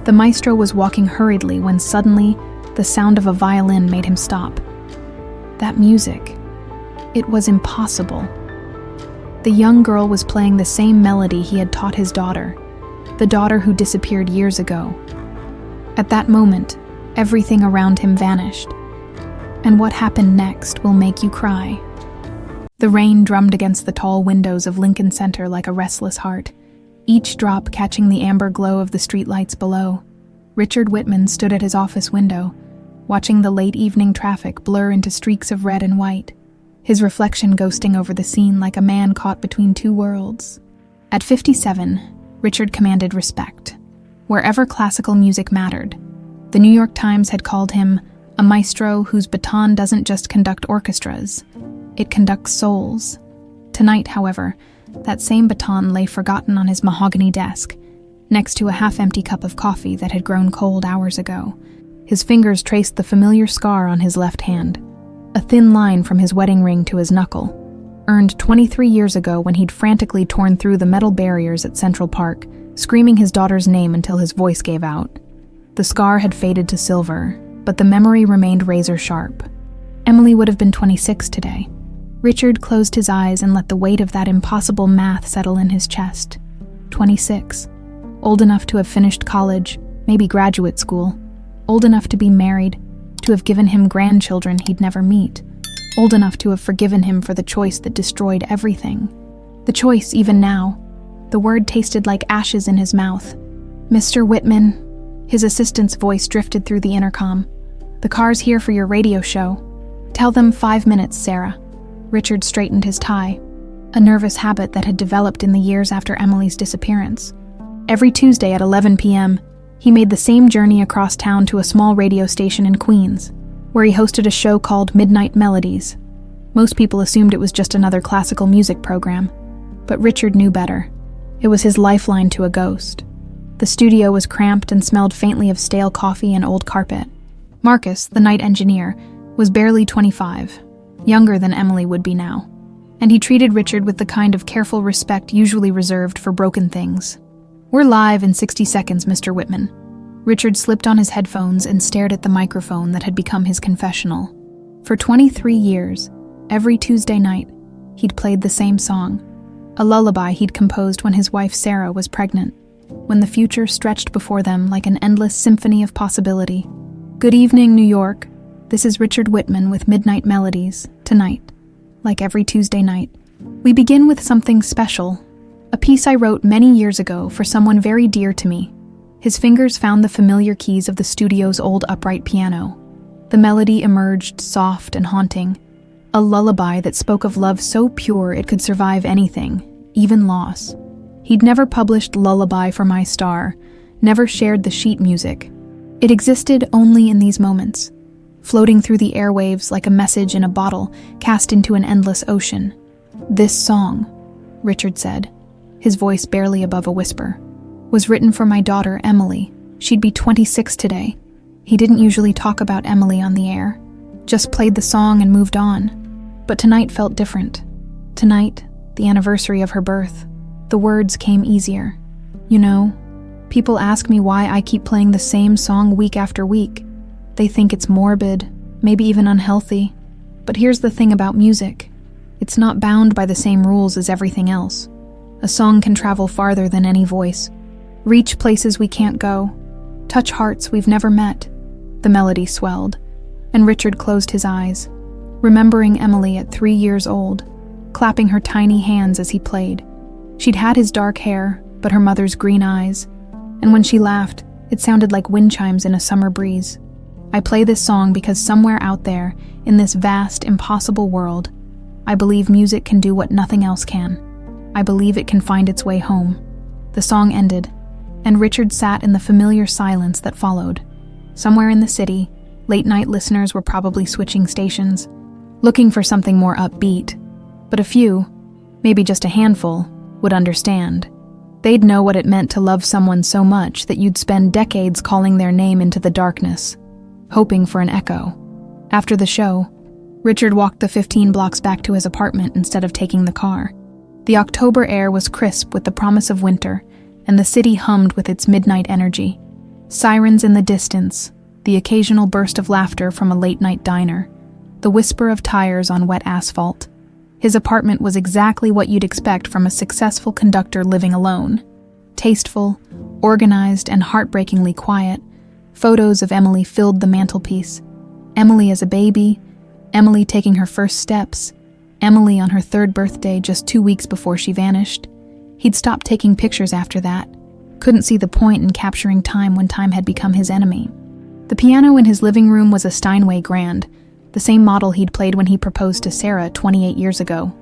The maestro was walking hurriedly when suddenly the sound of a violin made him stop. That music. It was impossible. The young girl was playing the same melody he had taught his daughter, the daughter who disappeared years ago. At that moment, everything around him vanished. And what happened next will make you cry. The rain drummed against the tall windows of Lincoln Center like a restless heart, each drop catching the amber glow of the streetlights below. Richard Whitman stood at his office window, watching the late evening traffic blur into streaks of red and white, his reflection ghosting over the scene like a man caught between two worlds. At 57, Richard commanded respect. Wherever classical music mattered, the New York Times had called him a maestro whose baton doesn't just conduct orchestras, it conducts souls. Tonight, however, that same baton lay forgotten on his mahogany desk, next to a half-empty cup of coffee that had grown cold hours ago. His fingers traced the familiar scar on his left hand, a thin line from his wedding ring to his knuckle, earned 23 years ago when he'd frantically torn through the metal barriers at Central Park, screaming his daughter's name until his voice gave out. The scar had faded to silver, but the memory remained razor-sharp. Emily would have been 26 today. Richard closed his eyes and let the weight of that impossible math settle in his chest. 26. Old enough to have finished college, maybe graduate school. Old enough to be married, to have given him grandchildren he'd never meet. Old enough to have forgiven him for the choice that destroyed everything. The choice, even now. The word tasted like ashes in his mouth. Mr. Whitman. His assistant's voice drifted through the intercom. The car's here for your radio show. Tell them 5 minutes, Sarah. Richard straightened his tie, a nervous habit that had developed in the years after Emily's disappearance. Every Tuesday at 11 p.m., he made the same journey across town to a small radio station in Queens, where he hosted a show called Midnight Melodies. Most people assumed it was just another classical music program, but Richard knew better. It was his lifeline to a ghost. The studio was cramped and smelled faintly of stale coffee and old carpet. Marcus, the night engineer, was barely 25, younger than Emily would be now, and he treated Richard with the kind of careful respect usually reserved for broken things. "We're live in 60 seconds, Mr. Whitman." Richard slipped on his headphones and stared at the microphone that had become his confessional. For 23 years, every Tuesday night, he'd played the same song, a lullaby he'd composed when his wife Sarah was pregnant, when the future stretched before them like an endless symphony of possibility. "Good evening, New York. This is Richard Whitman with Midnight Melodies, tonight. Like every Tuesday night, we begin with something special, a piece I wrote many years ago for someone very dear to me." His fingers found the familiar keys of the studio's old upright piano. The melody emerged soft and haunting, a lullaby that spoke of love so pure it could survive anything, even loss. He'd never published Lullaby for My Star, never shared the sheet music. It existed only in these moments, floating through the airwaves like a message in a bottle cast into an endless ocean. "This song," Richard said, his voice barely above a whisper, "was written for my daughter, Emily. She'd be 26 today." He didn't usually talk about Emily on the air, just played the song and moved on. But tonight felt different. Tonight, the anniversary of her birth, the words came easier. "You know, people ask me why I keep playing the same song week after week. They think it's morbid, maybe even unhealthy. But here's the thing about music. It's not bound by the same rules as everything else. A song can travel farther than any voice, reach places we can't go, touch hearts we've never met." The melody swelled, and Richard closed his eyes, remembering Emily at 3 years old, clapping her tiny hands as he played. She'd had his dark hair, but her mother's green eyes, and when she laughed, it sounded like wind chimes in a summer breeze. "I play this song because somewhere out there, in this vast, impossible world, I believe music can do what nothing else can. I believe it can find its way home." The song ended, and Richard sat in the familiar silence that followed. Somewhere in the city, late-night listeners were probably switching stations, looking for something more upbeat. But a few, maybe just a handful, would understand. They'd know what it meant to love someone so much that you'd spend decades calling their name into the darkness, hoping for an echo. After the show, Richard walked the 15 blocks back to his apartment instead of taking the car. The October air was crisp with the promise of winter, and the city hummed with its midnight energy. Sirens in the distance, the occasional burst of laughter from a late-night diner, the whisper of tires on wet asphalt. His apartment was exactly what you'd expect from a successful conductor living alone. Tasteful, organized, and heartbreakingly quiet, photos of Emily filled the mantelpiece. Emily as a baby, Emily taking her first steps, Emily on her 3rd birthday just 2 weeks before she vanished. He'd stopped taking pictures after that. Couldn't see the point in capturing time when time had become his enemy. The piano in his living room was a Steinway Grand, the same model he'd played when he proposed to Sarah 28 years ago.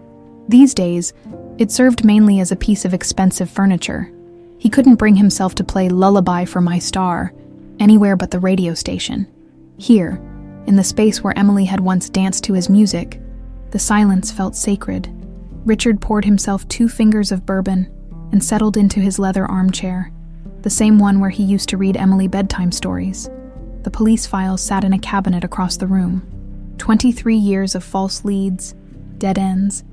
These days, it served mainly as a piece of expensive furniture. He couldn't bring himself to play Lullaby for My Star anywhere but the radio station. Here, in the space where Emily had once danced to his music, the silence felt sacred. Richard poured himself 2 fingers of bourbon and settled into his leather armchair, the same one where he used to read Emily bedtime stories. The police files sat in a cabinet across the room. 23 years of false leads, dead ends,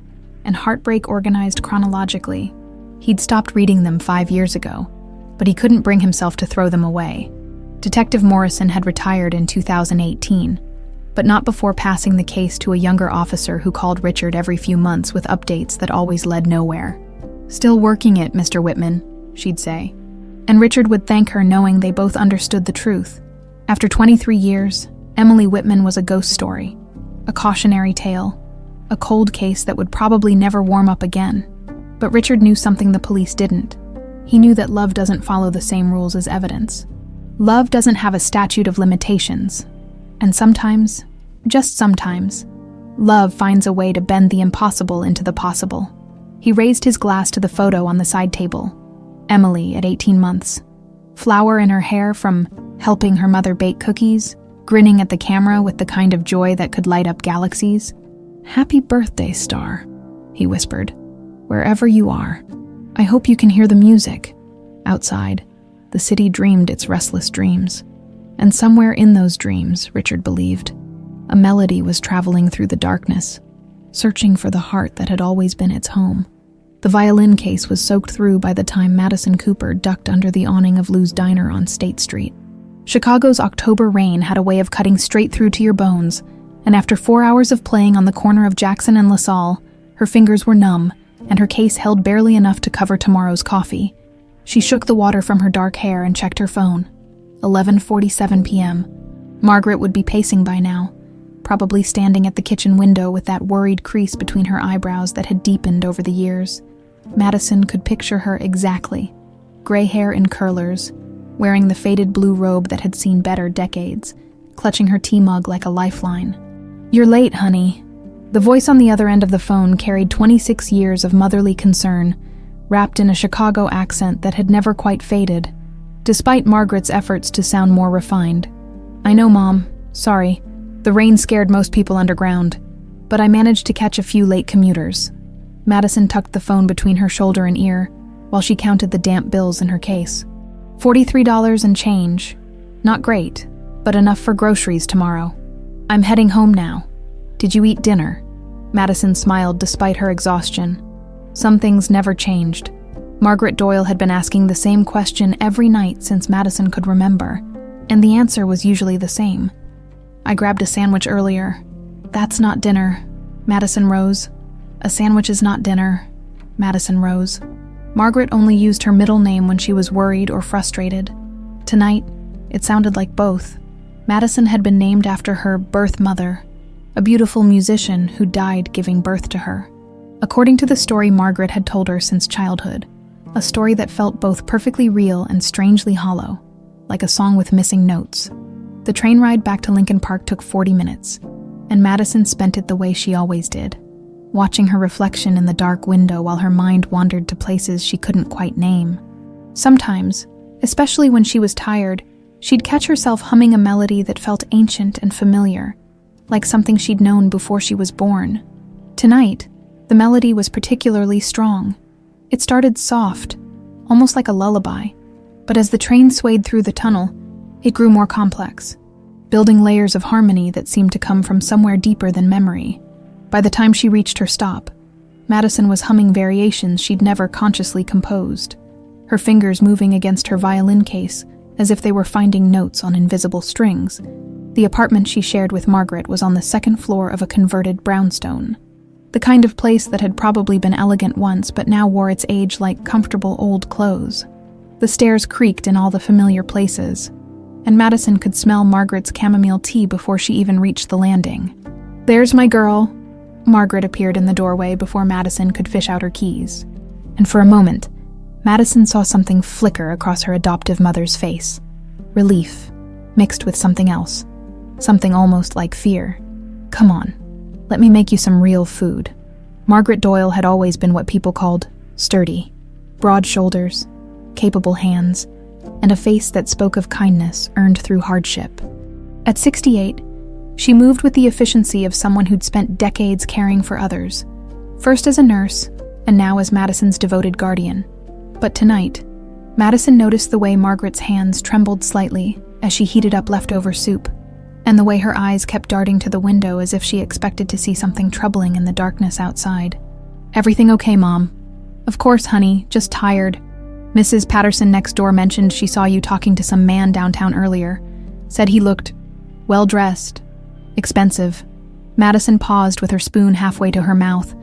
and heartbreak organized chronologically. He'd stopped reading them 5 years ago, but he couldn't bring himself to throw them away. Detective Morrison had retired in 2018, but not before passing the case to a younger officer who called Richard every few months with updates that always led nowhere. "Still working it, Mr. Whitman," she'd say. And Richard would thank her, knowing they both understood the truth. After 23 years, Emily Whitman was a ghost story, a cautionary tale, a cold case that would probably never warm up again. But Richard knew something the police didn't. He knew that love doesn't follow the same rules as evidence. Love doesn't have a statute of limitations. And sometimes, just sometimes, love finds a way to bend the impossible into the possible. He raised his glass to the photo on the side table. Emily at 18 months. Flour in her hair from helping her mother bake cookies, grinning at the camera with the kind of joy that could light up galaxies. "Happy birthday, Star," he whispered. "Wherever you are, I hope you can hear the music." Outside, the city dreamed its restless dreams. And somewhere in those dreams, Richard believed, a melody was traveling through the darkness, searching for the heart that had always been its home. The violin case was soaked through by the time Madison Cooper ducked under the awning of Lou's Diner on State Street. Chicago's October rain had a way of cutting straight through to your bones, and after 4 hours of playing on the corner of Jackson and LaSalle, her fingers were numb, and her case held barely enough to cover tomorrow's coffee. She shook the water from her dark hair and checked her phone. 11:47 p.m. Margaret would be pacing by now, probably standing at the kitchen window with that worried crease between her eyebrows that had deepened over the years. Madison could picture her exactly. Gray hair in curlers, wearing the faded blue robe that had seen better decades, clutching her tea mug like a lifeline. "You're late, honey." The voice on the other end of the phone carried 26 years of motherly concern, wrapped in a Chicago accent that had never quite faded, despite Margaret's efforts to sound more refined. "I know, Mom. Sorry. The rain scared most people underground, but I managed to catch a few late commuters." Madison tucked the phone between her shoulder and ear while she counted the damp bills in her case. $43 and change. Not great, but enough for groceries tomorrow. "I'm heading home now. Did you eat dinner?" Madison smiled despite her exhaustion. Some things never changed. Margaret Doyle had been asking the same question every night since Madison could remember, and the answer was usually the same. "I grabbed a sandwich earlier." "That's not dinner." Madison rose. "A sandwich is not dinner." Madison rose. Margaret only used her middle name when she was worried or frustrated. Tonight, it sounded like both. Madison had been named after her birth mother, a beautiful musician who died giving birth to her. According to the story Margaret had told her since childhood, a story that felt both perfectly real and strangely hollow, like a song with missing notes. The train ride back to Lincoln Park took 40 minutes, and Madison spent it the way she always did, watching her reflection in the dark window while her mind wandered to places she couldn't quite name. Sometimes, especially when she was tired, she'd catch herself humming a melody that felt ancient and familiar, like something she'd known before she was born. Tonight, the melody was particularly strong. It started soft, almost like a lullaby, but as the train swayed through the tunnel, it grew more complex, building layers of harmony that seemed to come from somewhere deeper than memory. By the time she reached her stop, Madison was humming variations she'd never consciously composed, her fingers moving against her violin case as if they were finding notes on invisible strings. The apartment she shared with Margaret was on the second floor of a converted brownstone. The kind of place that had probably been elegant once but now wore its age like comfortable old clothes. The stairs creaked in all the familiar places, and Madison could smell Margaret's chamomile tea before she even reached the landing. "There's my girl." Margaret appeared in the doorway before Madison could fish out her keys. And for a moment, Madison saw something flicker across her adoptive mother's face. Relief, mixed with something else. Something almost like fear. "Come on, let me make you some real food." Margaret Doyle had always been what people called sturdy. Broad shoulders, capable hands, and a face that spoke of kindness earned through hardship. At 68, she moved with the efficiency of someone who'd spent decades caring for others, first as a nurse, and now as Madison's devoted guardian. But tonight, Madison noticed the way Margaret's hands trembled slightly as she heated up leftover soup, and the way her eyes kept darting to the window as if she expected to see something troubling in the darkness outside. "Everything okay, Mom?" "Of course, honey, just tired. Mrs. Patterson next door mentioned she saw you talking to some man downtown earlier. Said he looked well-dressed. Expensive." Madison paused with her spoon halfway to her mouth.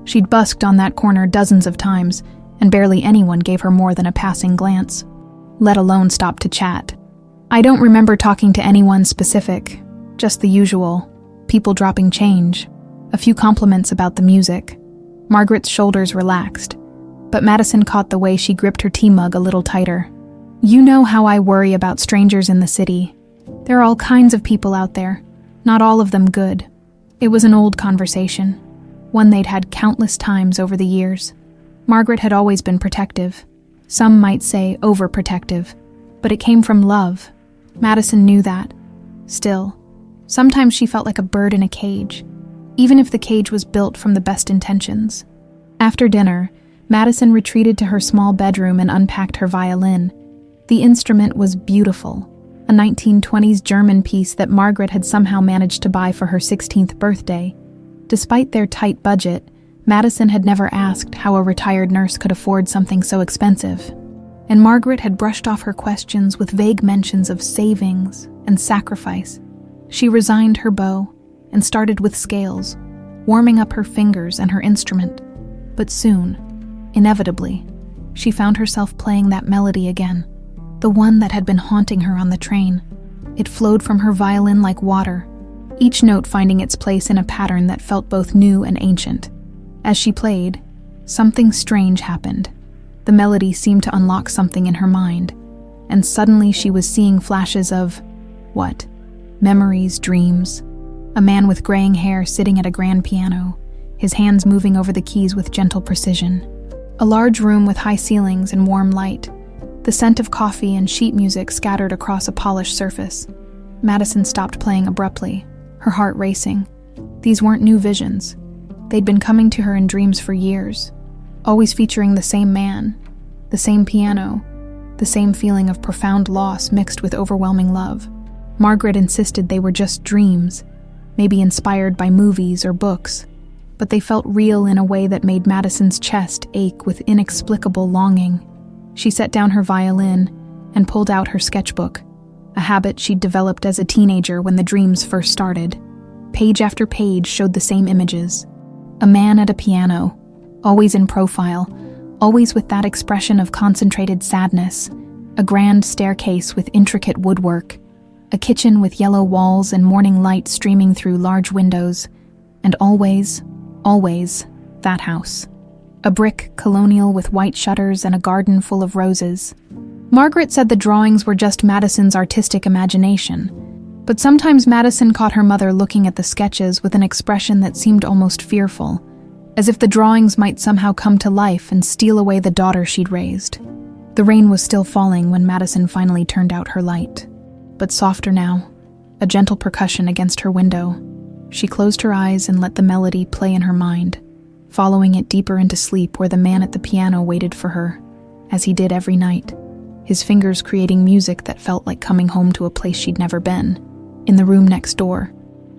She'd busked on that corner dozens of times, and barely anyone gave her more than a passing glance, let alone stop to chat. "I don't remember talking to anyone specific, just the usual, people dropping change, a few compliments about the music." Margaret's shoulders relaxed, but Madison caught the way she gripped her tea mug a little tighter. "You know how I worry about strangers in the city. There are all kinds of people out there, not all of them good." It was an old conversation, one they'd had countless times over the years. Margaret had always been protective. Some might say overprotective, but it came from love. Madison knew that. Still, sometimes she felt like a bird in a cage, even if the cage was built from the best intentions. After dinner, Madison retreated to her small bedroom and unpacked her violin. The instrument was beautiful, a 1920s German piece that Margaret had somehow managed to buy for her 16th birthday. Despite their tight budget, Madison had never asked how a retired nurse could afford something so expensive. And Margaret had brushed off her questions with vague mentions of savings and sacrifice. She resigned her bow and started with scales, warming up her fingers and her instrument. But soon, inevitably, she found herself playing that melody again, the one that had been haunting her on the train. It flowed from her violin like water, each note finding its place in a pattern that felt both new and ancient. As she played, something strange happened. The melody seemed to unlock something in her mind, and suddenly she was seeing flashes of, what? Memories, dreams. A man with graying hair sitting at a grand piano, his hands moving over the keys with gentle precision. A large room with high ceilings and warm light. The scent of coffee and sheet music scattered across a polished surface. Madison stopped playing abruptly, her heart racing. These weren't new visions. They'd been coming to her in dreams for years, always featuring the same man, the same piano, the same feeling of profound loss mixed with overwhelming love. Margaret insisted they were just dreams, maybe inspired by movies or books, but they felt real in a way that made Madison's chest ache with inexplicable longing. She set down her violin and pulled out her sketchbook, a habit she'd developed as a teenager when the dreams first started. Page after page showed the same images. A man at a piano, always in profile, always with that expression of concentrated sadness, a grand staircase with intricate woodwork, a kitchen with yellow walls and morning light streaming through large windows, and always, always, that house. A brick colonial with white shutters and a garden full of roses. Margaret said the drawings were just Madison's artistic imagination, but sometimes Madison caught her mother looking at the sketches with an expression that seemed almost fearful, as if the drawings might somehow come to life and steal away the daughter she'd raised. The rain was still falling when Madison finally turned out her light, but softer now, a gentle percussion against her window. She closed her eyes and let the melody play in her mind, following it deeper into sleep where the man at the piano waited for her, as he did every night, his fingers creating music that felt like coming home to a place she'd never been. In the room next door,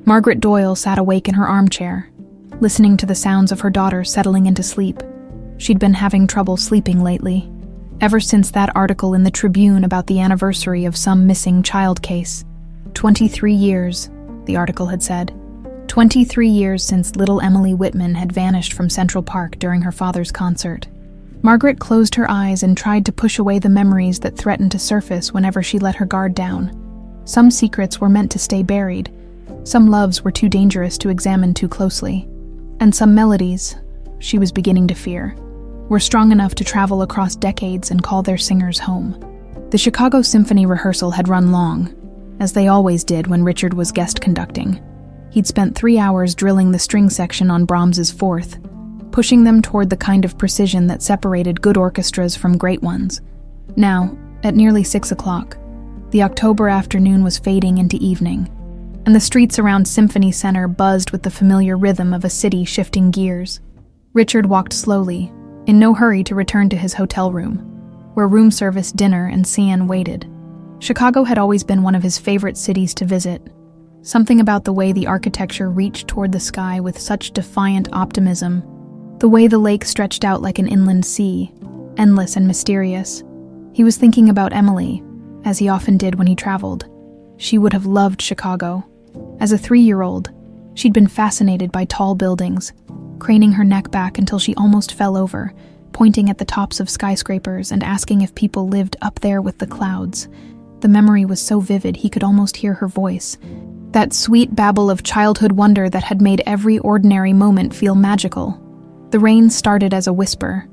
Margaret Doyle sat awake in her armchair, listening to the sounds of her daughter settling into sleep. She'd been having trouble sleeping lately, ever since that article in the Tribune about the anniversary of some missing child case. 23 years, the article had said. 23 years since little Emily Whitman had vanished from Central Park during her father's concert. Margaret closed her eyes and tried to push away the memories that threatened to surface whenever she let her guard down. Some secrets were meant to stay buried. Some loves were too dangerous to examine too closely. And some melodies, she was beginning to fear, were strong enough to travel across decades and call their singers home. The Chicago Symphony rehearsal had run long, as they always did when Richard was guest conducting. He'd spent 3 hours drilling the string section on Brahms's Fourth, pushing them toward the kind of precision that separated good orchestras from great ones. Now, at nearly 6 o'clock, the October afternoon was fading into evening, and the streets around Symphony Center buzzed with the familiar rhythm of a city shifting gears. Richard walked slowly, in no hurry to return to his hotel room, where room service, dinner, and Sian waited. Chicago had always been one of his favorite cities to visit. Something about the way the architecture reached toward the sky with such defiant optimism, the way the lake stretched out like an inland sea, endless and mysterious. He was thinking about Emily, as he often did when he traveled. She would have loved Chicago. As a 3-year-old, she'd been fascinated by tall buildings, craning her neck back until she almost fell over, pointing at the tops of skyscrapers and asking if people lived up there with the clouds. The memory was so vivid he could almost hear her voice, that sweet babble of childhood wonder that had made every ordinary moment feel magical. The rain started as a whisper,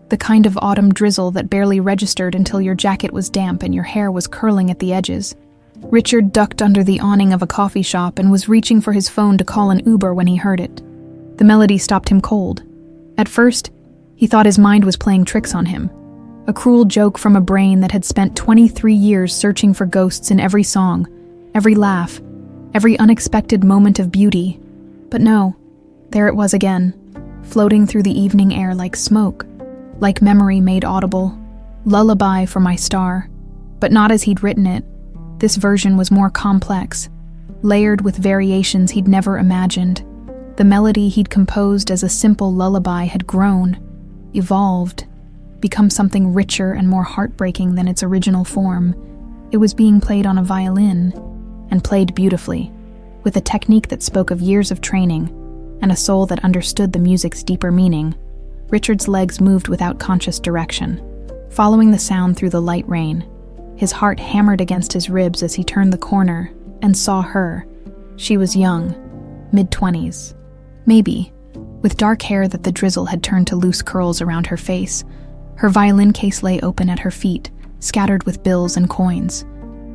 the kind of autumn drizzle that barely registered until your jacket was damp and your hair was curling at the edges. Richard ducked under the awning of a coffee shop and was reaching for his phone to call an Uber when he heard it. The melody stopped him cold. At first, he thought his mind was playing tricks on him, a cruel joke from a brain that had spent 23 years searching for ghosts in every song, every laugh, every unexpected moment of beauty. But no, there it was again, floating through the evening air like smoke, like memory made audible, lullaby for my star. But not as he'd written it. This version was more complex, layered with variations he'd never imagined. The melody he'd composed as a simple lullaby had grown, evolved, become something richer and more heartbreaking than its original form. It was being played on a violin, and played beautifully, with a technique that spoke of years of training, and a soul that understood the music's deeper meaning. Richard's legs moved without conscious direction, following the sound through the light rain. His heart hammered against his ribs as he turned the corner and saw her. She was young, mid-20s. Maybe, with dark hair that the drizzle had turned to loose curls around her face. Her violin case lay open at her feet, scattered with bills and coins.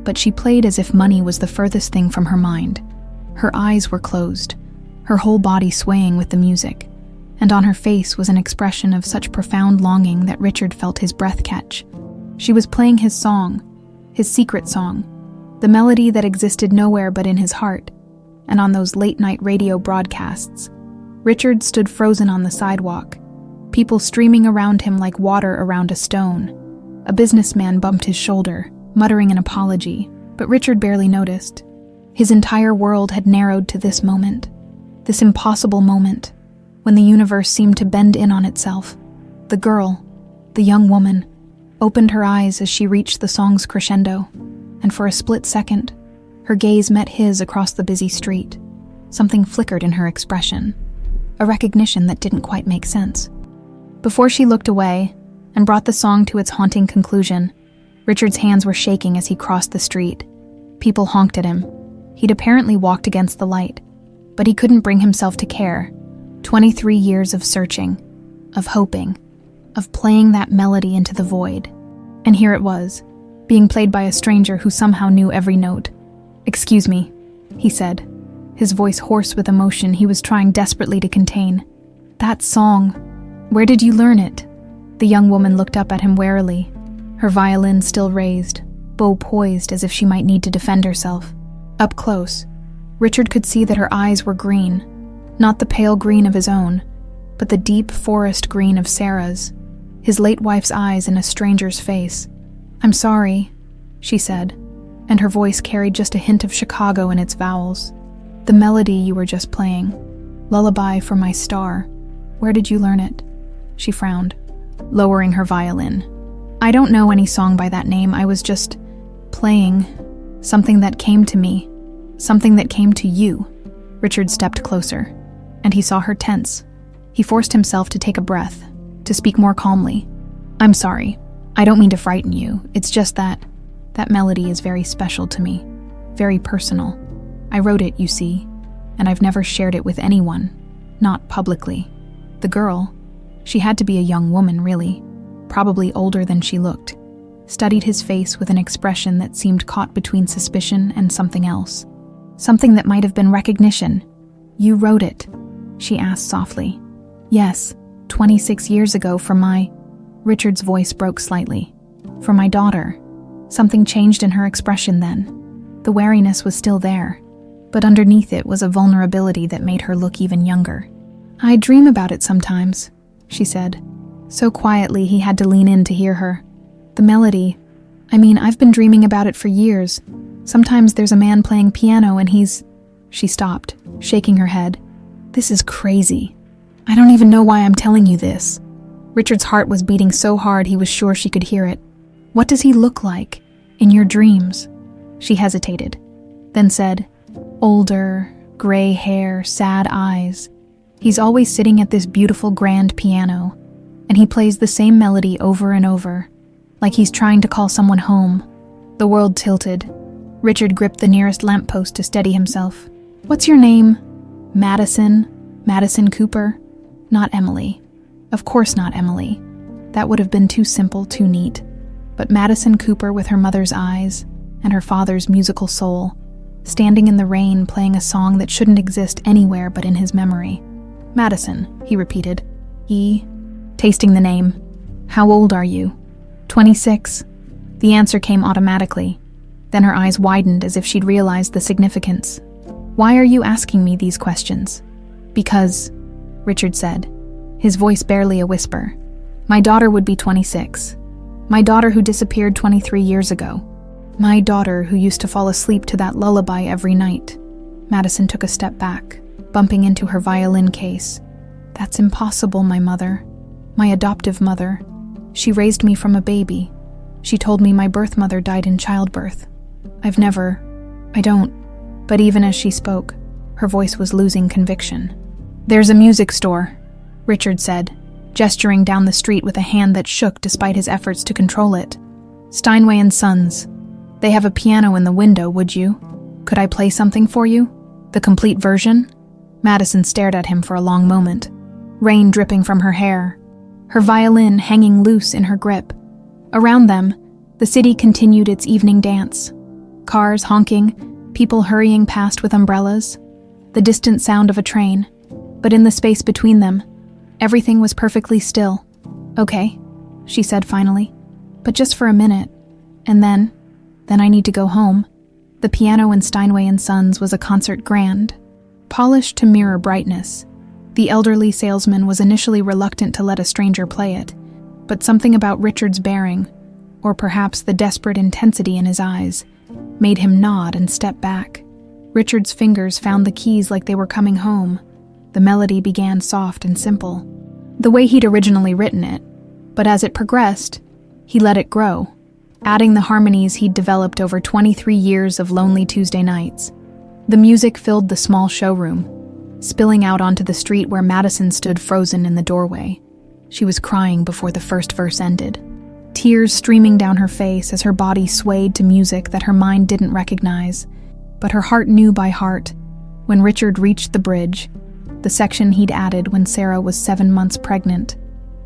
But she played as if money was the furthest thing from her mind. Her eyes were closed, her whole body swaying with the music, and on her face was an expression of such profound longing that Richard felt his breath catch. She was playing his song, his secret song, the melody that existed nowhere but in his heart, and on those late-night radio broadcasts. Richard stood frozen on the sidewalk, people streaming around him like water around a stone. A businessman bumped his shoulder, muttering an apology, but Richard barely noticed. His entire world had narrowed to this moment, this impossible moment, when the universe seemed to bend in on itself. The girl, the young woman, opened her eyes as she reached the song's crescendo, and for a split second, her gaze met his across the busy street. Something flickered in her expression, a recognition that didn't quite make sense. Before she looked away and brought the song to its haunting conclusion, Richard's hands were shaking as he crossed the street. People honked at him. He'd apparently walked against the light, but he couldn't bring himself to care. 23 years of searching, of hoping, of playing that melody into the void. And here it was, being played by a stranger who somehow knew every note. "Excuse me," he said, his voice hoarse with emotion he was trying desperately to contain. "That song, where did you learn it?" The young woman looked up at him warily, her violin still raised, bow poised as if she might need to defend herself. Up close, Richard could see that her eyes were green, not the pale green of his own, but the deep forest green of Sarah's, his late wife's eyes in a stranger's face. "I'm sorry," she said, and her voice carried just a hint of Chicago in its vowels. "The melody you were just playing, Lullaby for My Star, where did you learn it?" She frowned, lowering her violin. I don't know any song by that name. I was just playing something that came to me, something that came to you. Richard stepped closer, and he saw her tense. He forced himself to take a breath, to speak more calmly. I'm sorry. I don't mean to frighten you. It's just that melody is very special to me, very personal. I wrote it, you see, and I've never shared it with anyone, not publicly. The girl, she had to be a young woman, really, probably older than she looked, studied his face with an expression that seemed caught between suspicion and something else. Something that might have been recognition. You wrote it, she asked softly. Yes, 26 years ago for my... Richard's voice broke slightly. For my daughter. Something changed in her expression then. The wariness was still there, but underneath it was a vulnerability that made her look even younger. I dream about it sometimes, she said. So quietly he had to lean in to hear her. The melody, I've been dreaming about it for years. Sometimes there's a man playing piano and he's... She stopped, shaking her head. This is crazy. I don't even know why I'm telling you this. Richard's heart was beating so hard he was sure she could hear it. What does he look like in your dreams? She hesitated, then said, older, gray hair, sad eyes. He's always sitting at this beautiful grand piano, and he plays the same melody over and over, like he's trying to call someone home. The world tilted. Richard gripped the nearest lamppost to steady himself. What's your name? Madison? Madison Cooper? Not Emily. Of course not Emily. That would have been too simple, too neat. But Madison Cooper with her mother's eyes and her father's musical soul, standing in the rain playing a song that shouldn't exist anywhere but in his memory. Madison, he repeated. Tasting the name. How old are you? 26. The answer came automatically. Then her eyes widened as if she'd realized the significance. Why are you asking me these questions? Because, Richard said, his voice barely a whisper. My daughter would be 26. My daughter who disappeared 23 years ago. My daughter who used to fall asleep to that lullaby every night. Madison took a step back, bumping into her violin case. That's impossible, my mother. My adoptive mother. She raised me from a baby. She told me my birth mother died in childbirth. I don't. But even as she spoke, her voice was losing conviction. There's a music store, Richard said, gesturing down the street with a hand that shook despite his efforts to control it. Steinway and Sons. They have a piano in the window, would you? Could I play something for you? The complete version? Madison stared at him for a long moment, rain dripping from her hair, her violin hanging loose in her grip. Around them, the city continued its evening dance. Cars honking, people hurrying past with umbrellas, the distant sound of a train. But in the space between them, everything was perfectly still. Okay, she said finally, but just for a minute. And then I need to go home. The piano in Steinway and Sons was a concert grand, polished to mirror brightness. The elderly salesman was initially reluctant to let a stranger play it, but something about Richard's bearing, or perhaps the desperate intensity in his eyes, made him nod and step back. Richard's fingers found the keys like they were coming home. The melody began soft and simple, the way he'd originally written it, but as it progressed, he let it grow, adding the harmonies he'd developed over 23 years of lonely Tuesday nights. The music filled the small showroom, spilling out onto the street where Madison stood frozen in the doorway. She was crying before the first verse ended, tears streaming down her face as her body swayed to music that her mind didn't recognize, but her heart knew by heart. When Richard reached the bridge, the section he'd added when Sarah was 7 months pregnant,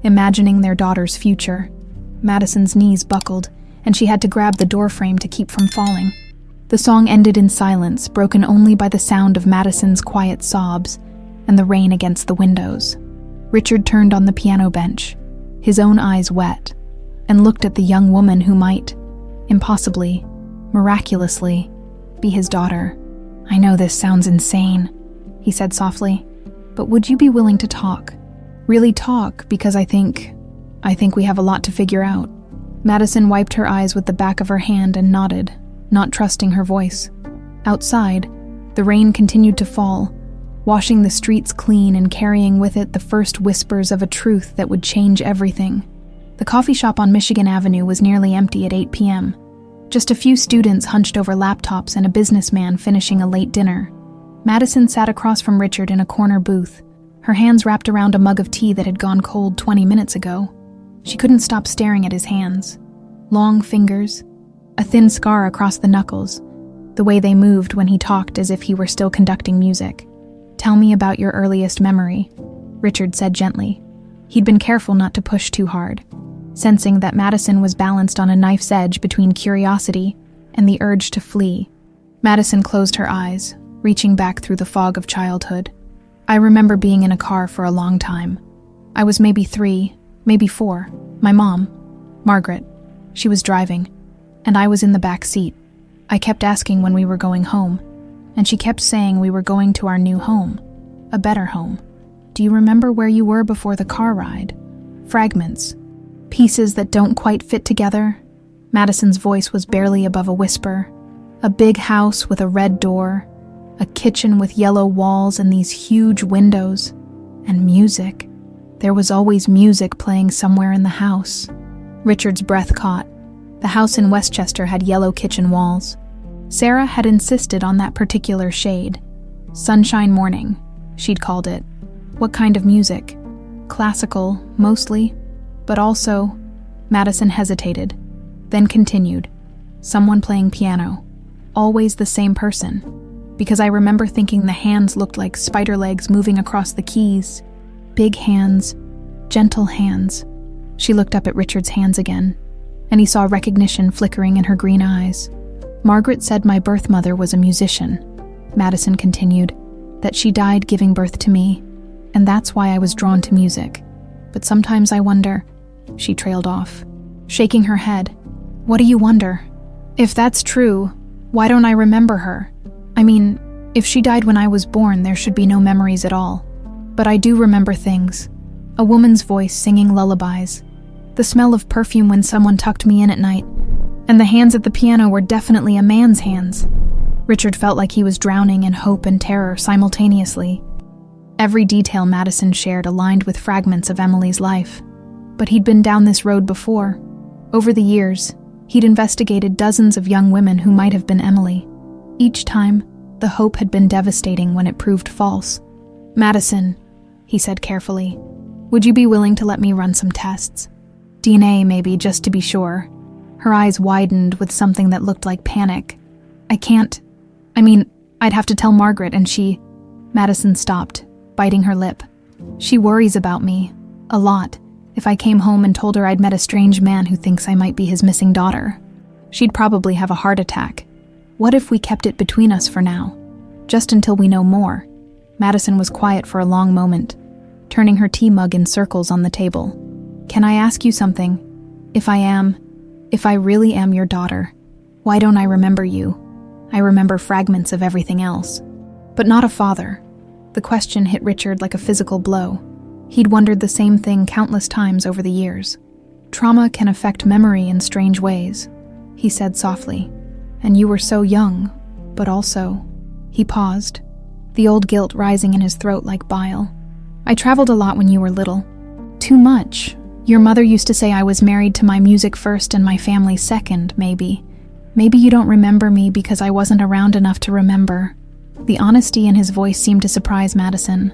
imagining their daughter's future, Madison's knees buckled, and she had to grab the doorframe to keep from falling. The song ended in silence, broken only by the sound of Madison's quiet sobs and the rain against the windows. Richard turned on the piano bench, his own eyes wet, and looked at the young woman who might, impossibly, miraculously, be his daughter. I know this sounds insane, he said softly, but would you be willing to talk? Really talk, because I think we have a lot to figure out. Madison wiped her eyes with the back of her hand and nodded, not trusting her voice. Outside, the rain continued to fall, washing the streets clean and carrying with it the first whispers of a truth that would change everything. The coffee shop on Michigan Avenue was nearly empty at 8 p.m. Just a few students hunched over laptops and a businessman finishing a late dinner. Madison sat across from Richard in a corner booth, her hands wrapped around a mug of tea that had gone cold 20 minutes ago. She couldn't stop staring at his hands. Long fingers, a thin scar across the knuckles, the way they moved when he talked as if he were still conducting music. "Tell me about your earliest memory," Richard said gently. He'd been careful not to push too hard, sensing that Madison was balanced on a knife's edge between curiosity and the urge to flee. Madison closed her eyes, reaching back through the fog of childhood. "I remember being in a car for a long time. I was maybe 3, maybe 4. My mom, Margaret, she was driving, and I was in the back seat. I kept asking when we were going home, and she kept saying we were going to our new home, a better home. Do you remember where you were before the car ride? Fragments, pieces that don't quite fit together." Madison's voice was barely above a whisper. "A big house with a red door, a kitchen with yellow walls and these huge windows, and music. There was always music playing somewhere in the house." Richard's breath caught. The house in Westchester had yellow kitchen walls. Sarah had insisted on that particular shade. "Sunshine Morning," she'd called it. "What kind of music?" "Classical, mostly, but also..." Madison hesitated, then continued. "Someone playing piano. Always the same person. Because I remember thinking the hands looked like spider legs moving across the keys. Big hands, gentle hands." She looked up at Richard's hands again, and he saw recognition flickering in her green eyes. "Margaret said my birth mother was a musician," Madison continued, "that she died giving birth to me, and that's why I was drawn to music. But sometimes I wonder..." She trailed off, shaking her head. "What do you wonder? If that's true, why don't I remember her? I mean, if she died when I was born, there should be no memories at all. But I do remember things. A woman's voice singing lullabies, the smell of perfume when someone tucked me in at night, and the hands at the piano were definitely a man's hands." Richard felt like he was drowning in hope and terror simultaneously. Every detail Madison shared aligned with fragments of Emily's life. But he'd been down this road before. Over the years, he'd investigated dozens of young women who might have been Emily. Each time, the hope had been devastating when it proved false. "Madison," he said carefully, "would you be willing to let me run some tests? DNA, maybe, just to be sure." Her eyes widened with something that looked like panic. "I can't. I'd have to tell Margaret, and she..." Madison stopped, biting her lip. "She worries about me. A lot. If I came home and told her I'd met a strange man who thinks I might be his missing daughter, she'd probably have a heart attack. What if we kept it between us for now? Just until we know more?" Madison was quiet for a long moment, turning her tea mug in circles on the table. "Can I ask you something? If I really am your daughter, why don't I remember you? I remember fragments of everything else. But not a father." The question hit Richard like a physical blow. He'd wondered the same thing countless times over the years. "Trauma can affect memory in strange ways," he said softly. "And you were so young, but also..." He paused, the old guilt rising in his throat like bile. "I traveled a lot when you were little. Too much. Your mother used to say I was married to my music first and my family second, maybe. Maybe you don't remember me because I wasn't around enough to remember." The honesty in his voice seemed to surprise Madison.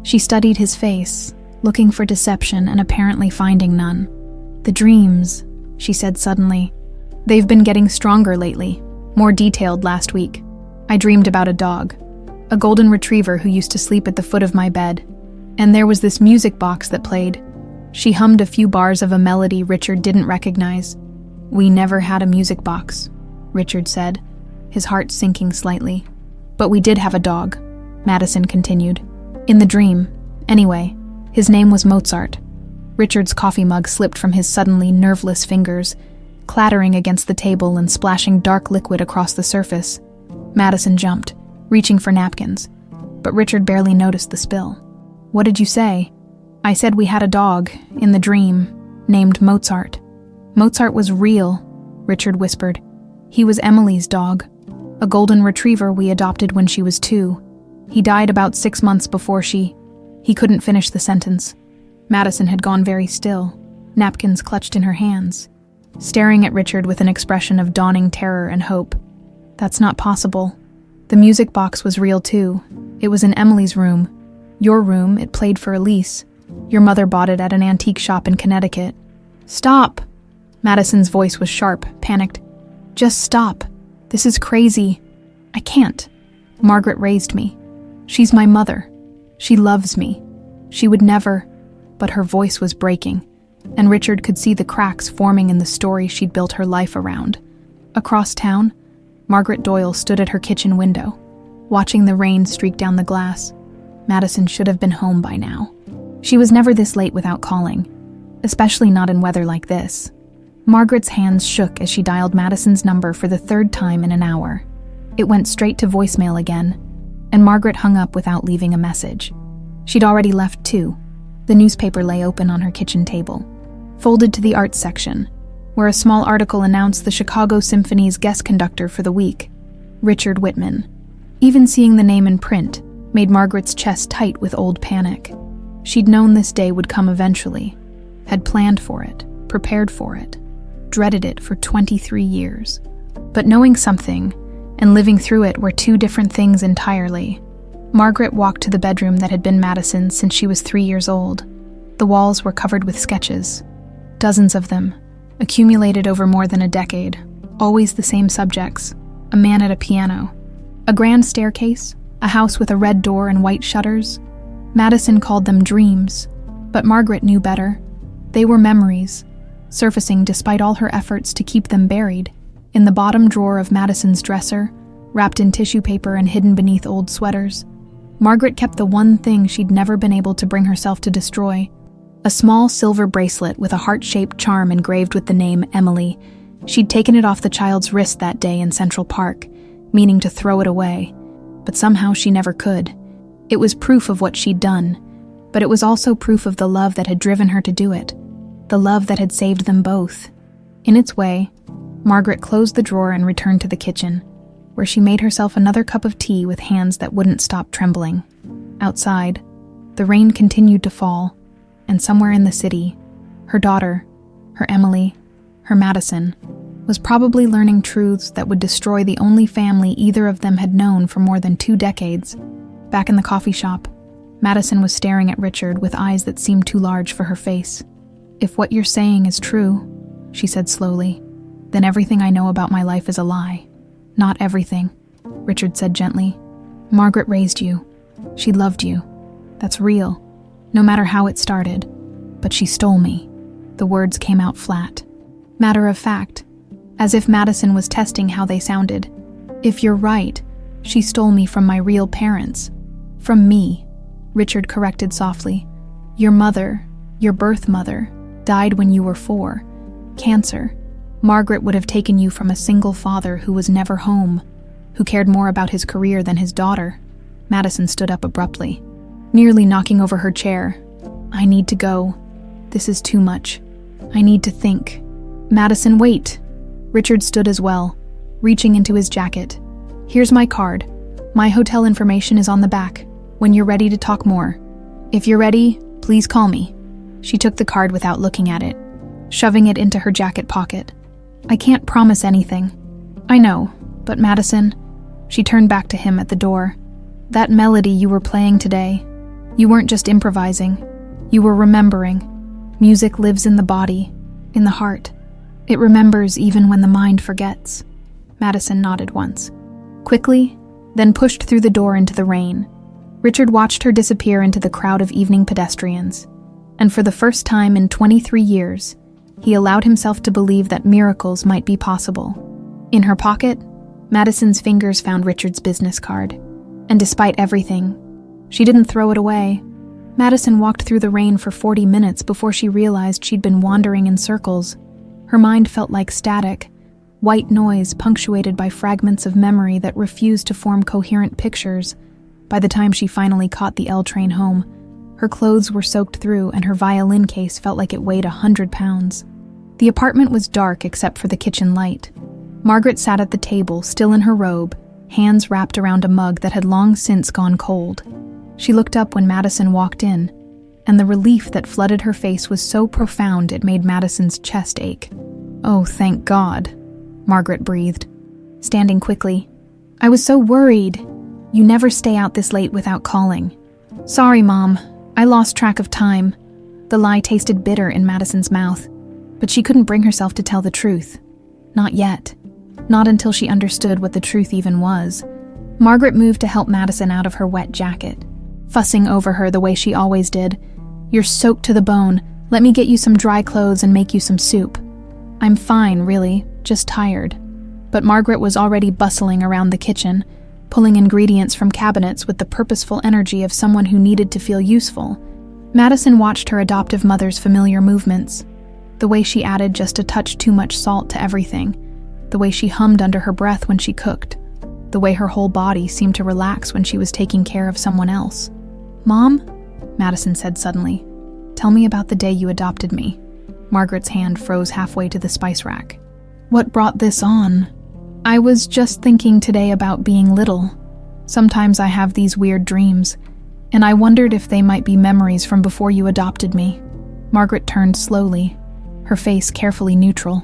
She studied his face, looking for deception and apparently finding none. "The dreams," she said suddenly. "They've been getting stronger lately, more detailed last week. I dreamed about a dog, a golden retriever who used to sleep at the foot of my bed. And there was this music box that played." She hummed a few bars of a melody Richard didn't recognize. "We never had a music box," Richard said, his heart sinking slightly. "But we did have a dog," Madison continued. "In the dream, anyway. His name was Mozart." Richard's coffee mug slipped from his suddenly nerveless fingers, clattering against the table and splashing dark liquid across the surface. Madison jumped, reaching for napkins, but Richard barely noticed the spill. "What did you say?" "I said we had a dog, in the dream, named Mozart." "Mozart was real," Richard whispered. "He was Emily's dog, a golden retriever we adopted when she was 2. He died about 6 months before she..." He couldn't finish the sentence. Madison had gone very still, napkins clutched in her hands, staring at Richard with an expression of dawning terror and hope. That's not possible. The music box was real too. It was in Emily's room. Your room, it played for Elise. Your mother bought it at an antique shop in Connecticut. Stop! Madison's voice was sharp, panicked. Just stop. This is crazy. I can't. Margaret raised me. She's my mother. She loves me. She would never... But her voice was breaking, and Richard could see the cracks forming in the story she'd built her life around. Across town, Margaret Doyle stood at her kitchen window, watching the rain streak down the glass. Madison should have been home by now. She was never this late without calling, especially not in weather like this. Margaret's hands shook as she dialed Madison's number for the third time in an hour. It went straight to voicemail again, and Margaret hung up without leaving a message. She'd already left too. The newspaper lay open on her kitchen table, folded to the arts section, where a small article announced the Chicago Symphony's guest conductor for the week, Richard Whitman. Even seeing the name in print made Margaret's chest tight with old panic. She'd known this day would come eventually, had planned for it, prepared for it, dreaded it for 23 years. But knowing something and living through it were two different things entirely. Margaret walked to the bedroom that had been Madison's since she was 3 years old. The walls were covered with sketches, dozens of them, accumulated over more than a decade, always the same subjects: a man at a piano, a grand staircase, a house with a red door and white shutters. Madison called them dreams, but Margaret knew better. They were memories, surfacing despite all her efforts to keep them buried, in the bottom drawer of Madison's dresser, wrapped in tissue paper and hidden beneath old sweaters. Margaret kept the one thing she'd never been able to bring herself to destroy: a small silver bracelet with a heart-shaped charm engraved with the name Emily. She'd taken it off the child's wrist that day in Central Park, meaning to throw it away, but somehow she never could. It was proof of what she'd done, but it was also proof of the love that had driven her to do it, the love that had saved them both. In its way, Margaret closed the drawer and returned to the kitchen, where she made herself another cup of tea with hands that wouldn't stop trembling. Outside, the rain continued to fall, and somewhere in the city, her daughter, her Emily, her Madison, was probably learning truths that would destroy the only family either of them had known for more than 2 decades. Back in the coffee shop, Madison was staring at Richard with eyes that seemed too large for her face. "If what you're saying is true," she said slowly, "then everything I know about my life is a lie." "Not everything," Richard said gently. "Margaret raised you. She loved you. That's real, no matter how it started. But she stole me." The words came out flat, matter of fact, as if Madison was testing how they sounded. "If you're right, she stole me from my real parents. From me," Richard corrected softly. "Your mother, your birth mother, died when you were 4. Cancer. Margaret would have taken you from a single father who was never home, who cared more about his career than his daughter." Madison stood up abruptly, nearly knocking over her chair. "I need to go. This is too much. I need to think." "Madison, wait." Richard stood as well, reaching into his jacket. "Here's my card. My hotel information is on the back, when you're ready to talk more. If you're ready, please call me." She took the card without looking at it, shoving it into her jacket pocket. "I can't promise anything." "I know, but Madison," she turned back to him at the door, "that melody you were playing today, you weren't just improvising, you were remembering. Music lives in the body, in the heart. It remembers even when the mind forgets." Madison nodded once, quickly, then pushed through the door into the rain. Richard watched her disappear into the crowd of evening pedestrians, and for the first time in 23 years, he allowed himself to believe that miracles might be possible. In her pocket, Madison's fingers found Richard's business card, and despite everything, she didn't throw it away. Madison walked through the rain for 40 minutes before she realized she'd been wandering in circles. Her mind felt like static, white noise punctuated by fragments of memory that refused to form coherent pictures. By the time she finally caught the L train home, her clothes were soaked through and her violin case felt like it weighed 100 pounds. The apartment was dark except for the kitchen light. Margaret sat at the table, still in her robe, hands wrapped around a mug that had long since gone cold. She looked up when Madison walked in, and the relief that flooded her face was so profound it made Madison's chest ache. "Oh, thank God," Margaret breathed, standing quickly. "I was so worried. You never stay out this late without calling." "Sorry, Mom. I lost track of time." The lie tasted bitter in Madison's mouth, but she couldn't bring herself to tell the truth. Not yet. Not until she understood what the truth even was. Margaret moved to help Madison out of her wet jacket, fussing over her the way she always did. "You're soaked to the bone. Let me get you some dry clothes and make you some soup." "I'm fine, really, just tired." But Margaret was already bustling around the kitchen, pulling ingredients from cabinets with the purposeful energy of someone who needed to feel useful. Madison watched her adoptive mother's familiar movements, the way she added just a touch too much salt to everything, the way she hummed under her breath when she cooked, the way her whole body seemed to relax when she was taking care of someone else. "Mom," Madison said suddenly, "tell me about the day you adopted me." Margaret's hand froze halfway to the spice rack. "What brought this on?" "I was just thinking today about being little. Sometimes I have these weird dreams, and I wondered if they might be memories from before you adopted me." Margaret turned slowly, her face carefully neutral.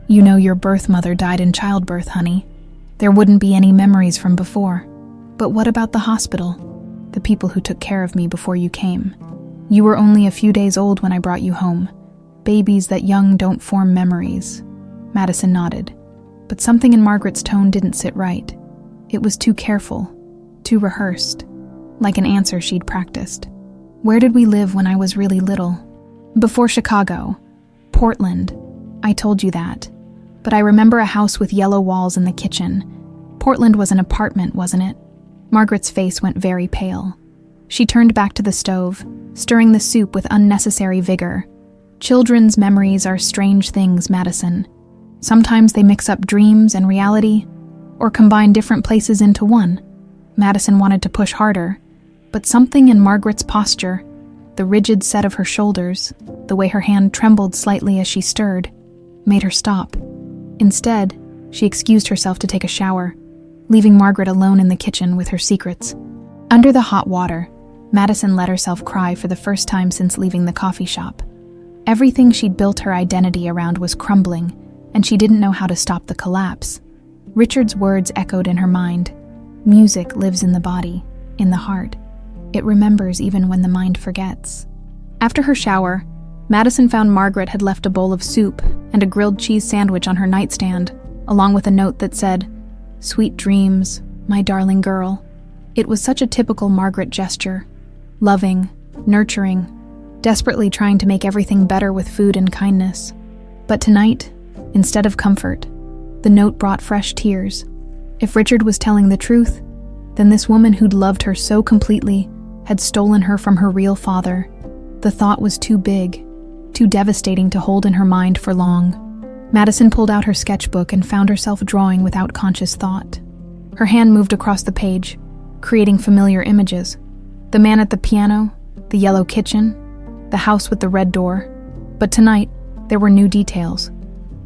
"You know your birth mother died in childbirth, honey. There wouldn't be any memories from before. But what about the hospital? The people who took care of me before you came? You were only a few days old when I brought you home. Babies that young don't form memories." Madison nodded, but something in Margaret's tone didn't sit right. It was too careful, too rehearsed, like an answer she'd practiced. "Where did we live when I was really little?" "Before Chicago. Portland. I told you that. But I remember a house with yellow walls in the kitchen. Portland was an apartment, wasn't it?" Margaret's face went very pale. She turned back to the stove, stirring the soup with unnecessary vigor. "Children's memories are strange things, Madison. Sometimes they mix up dreams and reality, or combine different places into one." Madison wanted to push harder, but something in Margaret's posture, the rigid set of her shoulders, the way her hand trembled slightly as she stirred, made her stop. Instead, she excused herself to take a shower, leaving Margaret alone in the kitchen with her secrets. Under the hot water, Madison let herself cry for the first time since leaving the coffee shop. Everything she'd built her identity around was crumbling, and she didn't know how to stop the collapse. Richard's words echoed in her mind. "Music lives in the body, in the heart. It remembers even when the mind forgets." After her shower, Madison found Margaret had left a bowl of soup and a grilled cheese sandwich on her nightstand, along with a note that said, "Sweet dreams, my darling girl." It was such a typical Margaret gesture, loving, nurturing, desperately trying to make everything better with food and kindness. But tonight, instead of comfort, the note brought fresh tears. If Richard was telling the truth, then this woman who'd loved her so completely had stolen her from her real father. The thought was too big, too devastating to hold in her mind for long. Madison pulled out her sketchbook and found herself drawing without conscious thought. Her hand moved across the page, creating familiar images. The man at the piano, the yellow kitchen, the house with the red door. But tonight, there were new details.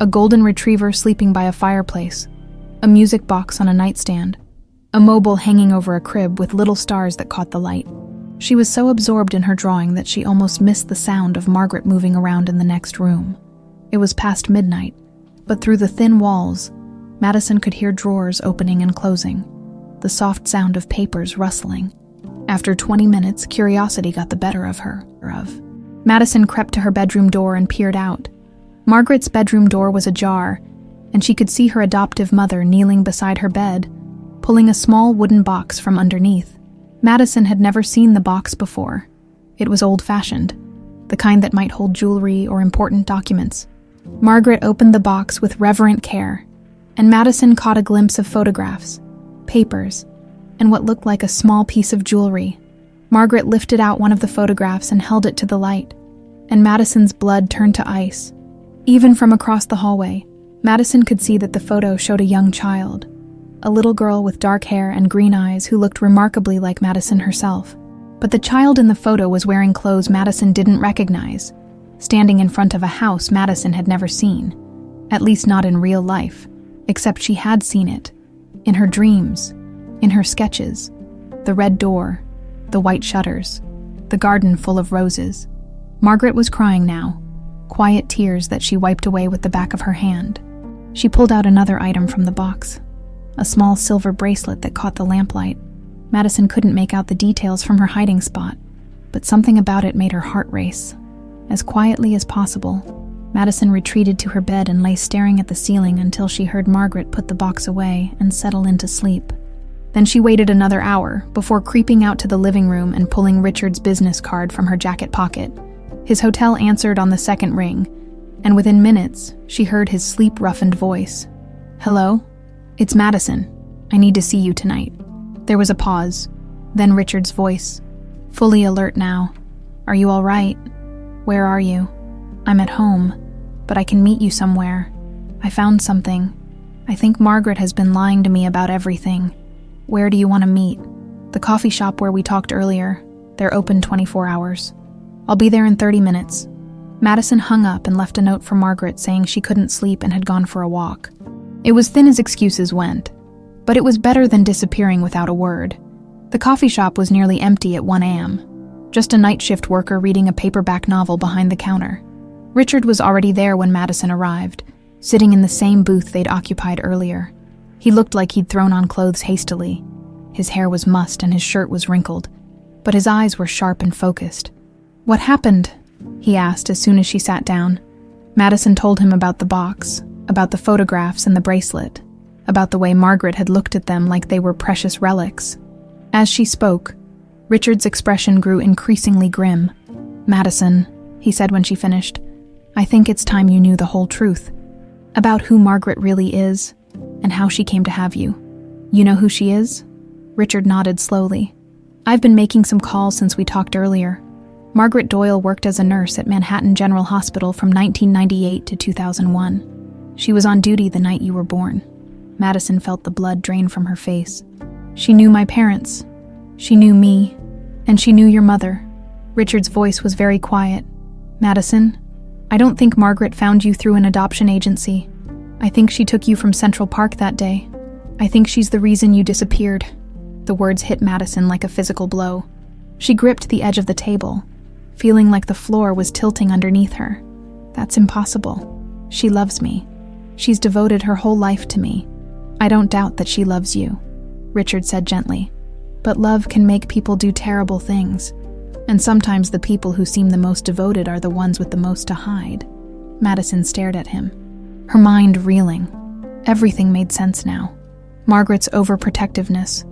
A golden retriever sleeping by a fireplace, a music box on a nightstand, a mobile hanging over a crib with little stars that caught the light. She was so absorbed in her drawing that she almost missed the sound of Margaret moving around in the next room. It was past midnight, but through the thin walls, Madison could hear drawers opening and closing, the soft sound of papers rustling. After 20 minutes, curiosity got the better of her. Madison crept to her bedroom door and peered out. Margaret's bedroom door was ajar, and she could see her adoptive mother kneeling beside her bed, pulling a small wooden box from underneath. Madison had never seen the box before. It was old-fashioned, the kind that might hold jewelry or important documents. Margaret opened the box with reverent care, and Madison caught a glimpse of photographs, papers, and what looked like a small piece of jewelry. Margaret lifted out one of the photographs and held it to the light, and Madison's blood turned to ice. Even from across the hallway, Madison could see that the photo showed a young child, a little girl with dark hair and green eyes who looked remarkably like Madison herself. But the child in the photo was wearing clothes Madison didn't recognize, standing in front of a house Madison had never seen, at least not in real life, except she had seen it, in her dreams, in her sketches, the red door, the white shutters. the garden full of roses. Margaret was crying now, quiet tears that she wiped away with the back of her hand. She pulled out another item from the box, a small silver bracelet that caught the lamplight. Madison couldn't make out the details from her hiding spot, but something about it made her heart race. As quietly as possible, Madison retreated to her bed and lay staring at the ceiling until she heard Margaret put the box away and settle into sleep. Then she waited another hour before creeping out to the living room and pulling Richard's business card from her jacket pocket. His hotel answered on the second ring, and within minutes, she heard his sleep-roughened voice. "Hello? It's Madison. I need to see you tonight." There was a pause, then Richard's voice, fully alert now. "Are you all right? Where are you?" "I'm at home, but I can meet you somewhere. I found something. I think Margaret has been lying to me about everything. Where do you want to meet?" "The coffee shop where we talked earlier. They're open 24 hours. I'll be there in 30 minutes. Madison hung up and left a note for Margaret saying she couldn't sleep and had gone for a walk. It was thin as excuses went, but it was better than disappearing without a word. The coffee shop was nearly empty at 1 a.m., just a night shift worker reading a paperback novel behind the counter. Richard was already there when Madison arrived, sitting in the same booth they'd occupied earlier. He looked like he'd thrown on clothes hastily. His hair was mussed and his shirt was wrinkled, but his eyes were sharp and focused. "What happened?" he asked as soon as she sat down. Madison told him about the box, about the photographs and the bracelet, about the way Margaret had looked at them like they were precious relics. As she spoke, Richard's expression grew increasingly grim. "Madison," he said when she finished, "I think it's time you knew the whole truth. About who Margaret really is, and how she came to have you. You know who she is?" Richard nodded slowly. "I've been making some calls since we talked earlier. Margaret Doyle worked as a nurse at Manhattan General Hospital from 1998 to 2001. She was on duty the night you were born." Madison felt the blood drain from her face. "She knew my parents. She knew me. And she knew your mother." Richard's voice was very quiet. "Madison, I don't think Margaret found you through an adoption agency. I think she took you from Central Park that day. I think she's the reason you disappeared." The words hit Madison like a physical blow. She gripped the edge of the table, feeling like the floor was tilting underneath her. "That's impossible. She loves me. She's devoted her whole life to me. I don't doubt that she loves you," Richard said gently. "But love can make people do terrible things, and sometimes the people who seem the most devoted are the ones with the most to hide." Madison stared at him, her mind reeling. Everything made sense now. Margaret's overprotectiveness,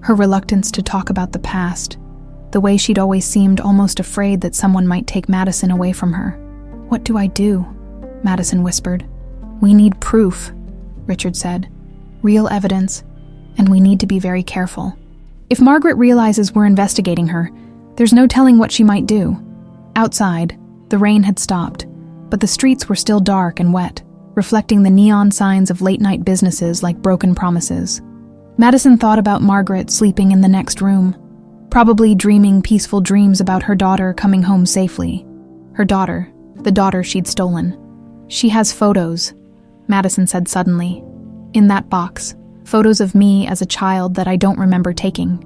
her reluctance to talk about the past, the way she'd always seemed almost afraid that someone might take Madison away from her. "What do I do?" Madison whispered. "We need proof," Richard said. "Real evidence, and we need to be very careful. If Margaret realizes we're investigating her, there's no telling what she might do." Outside, the rain had stopped, but the streets were still dark and wet, reflecting the neon signs of late-night businesses like broken promises. Madison thought about Margaret sleeping in the next room, probably dreaming peaceful dreams about her daughter coming home safely. Her daughter, the daughter she'd stolen. "She has photos," Madison said suddenly. "In that box, photos of me as a child that I don't remember taking."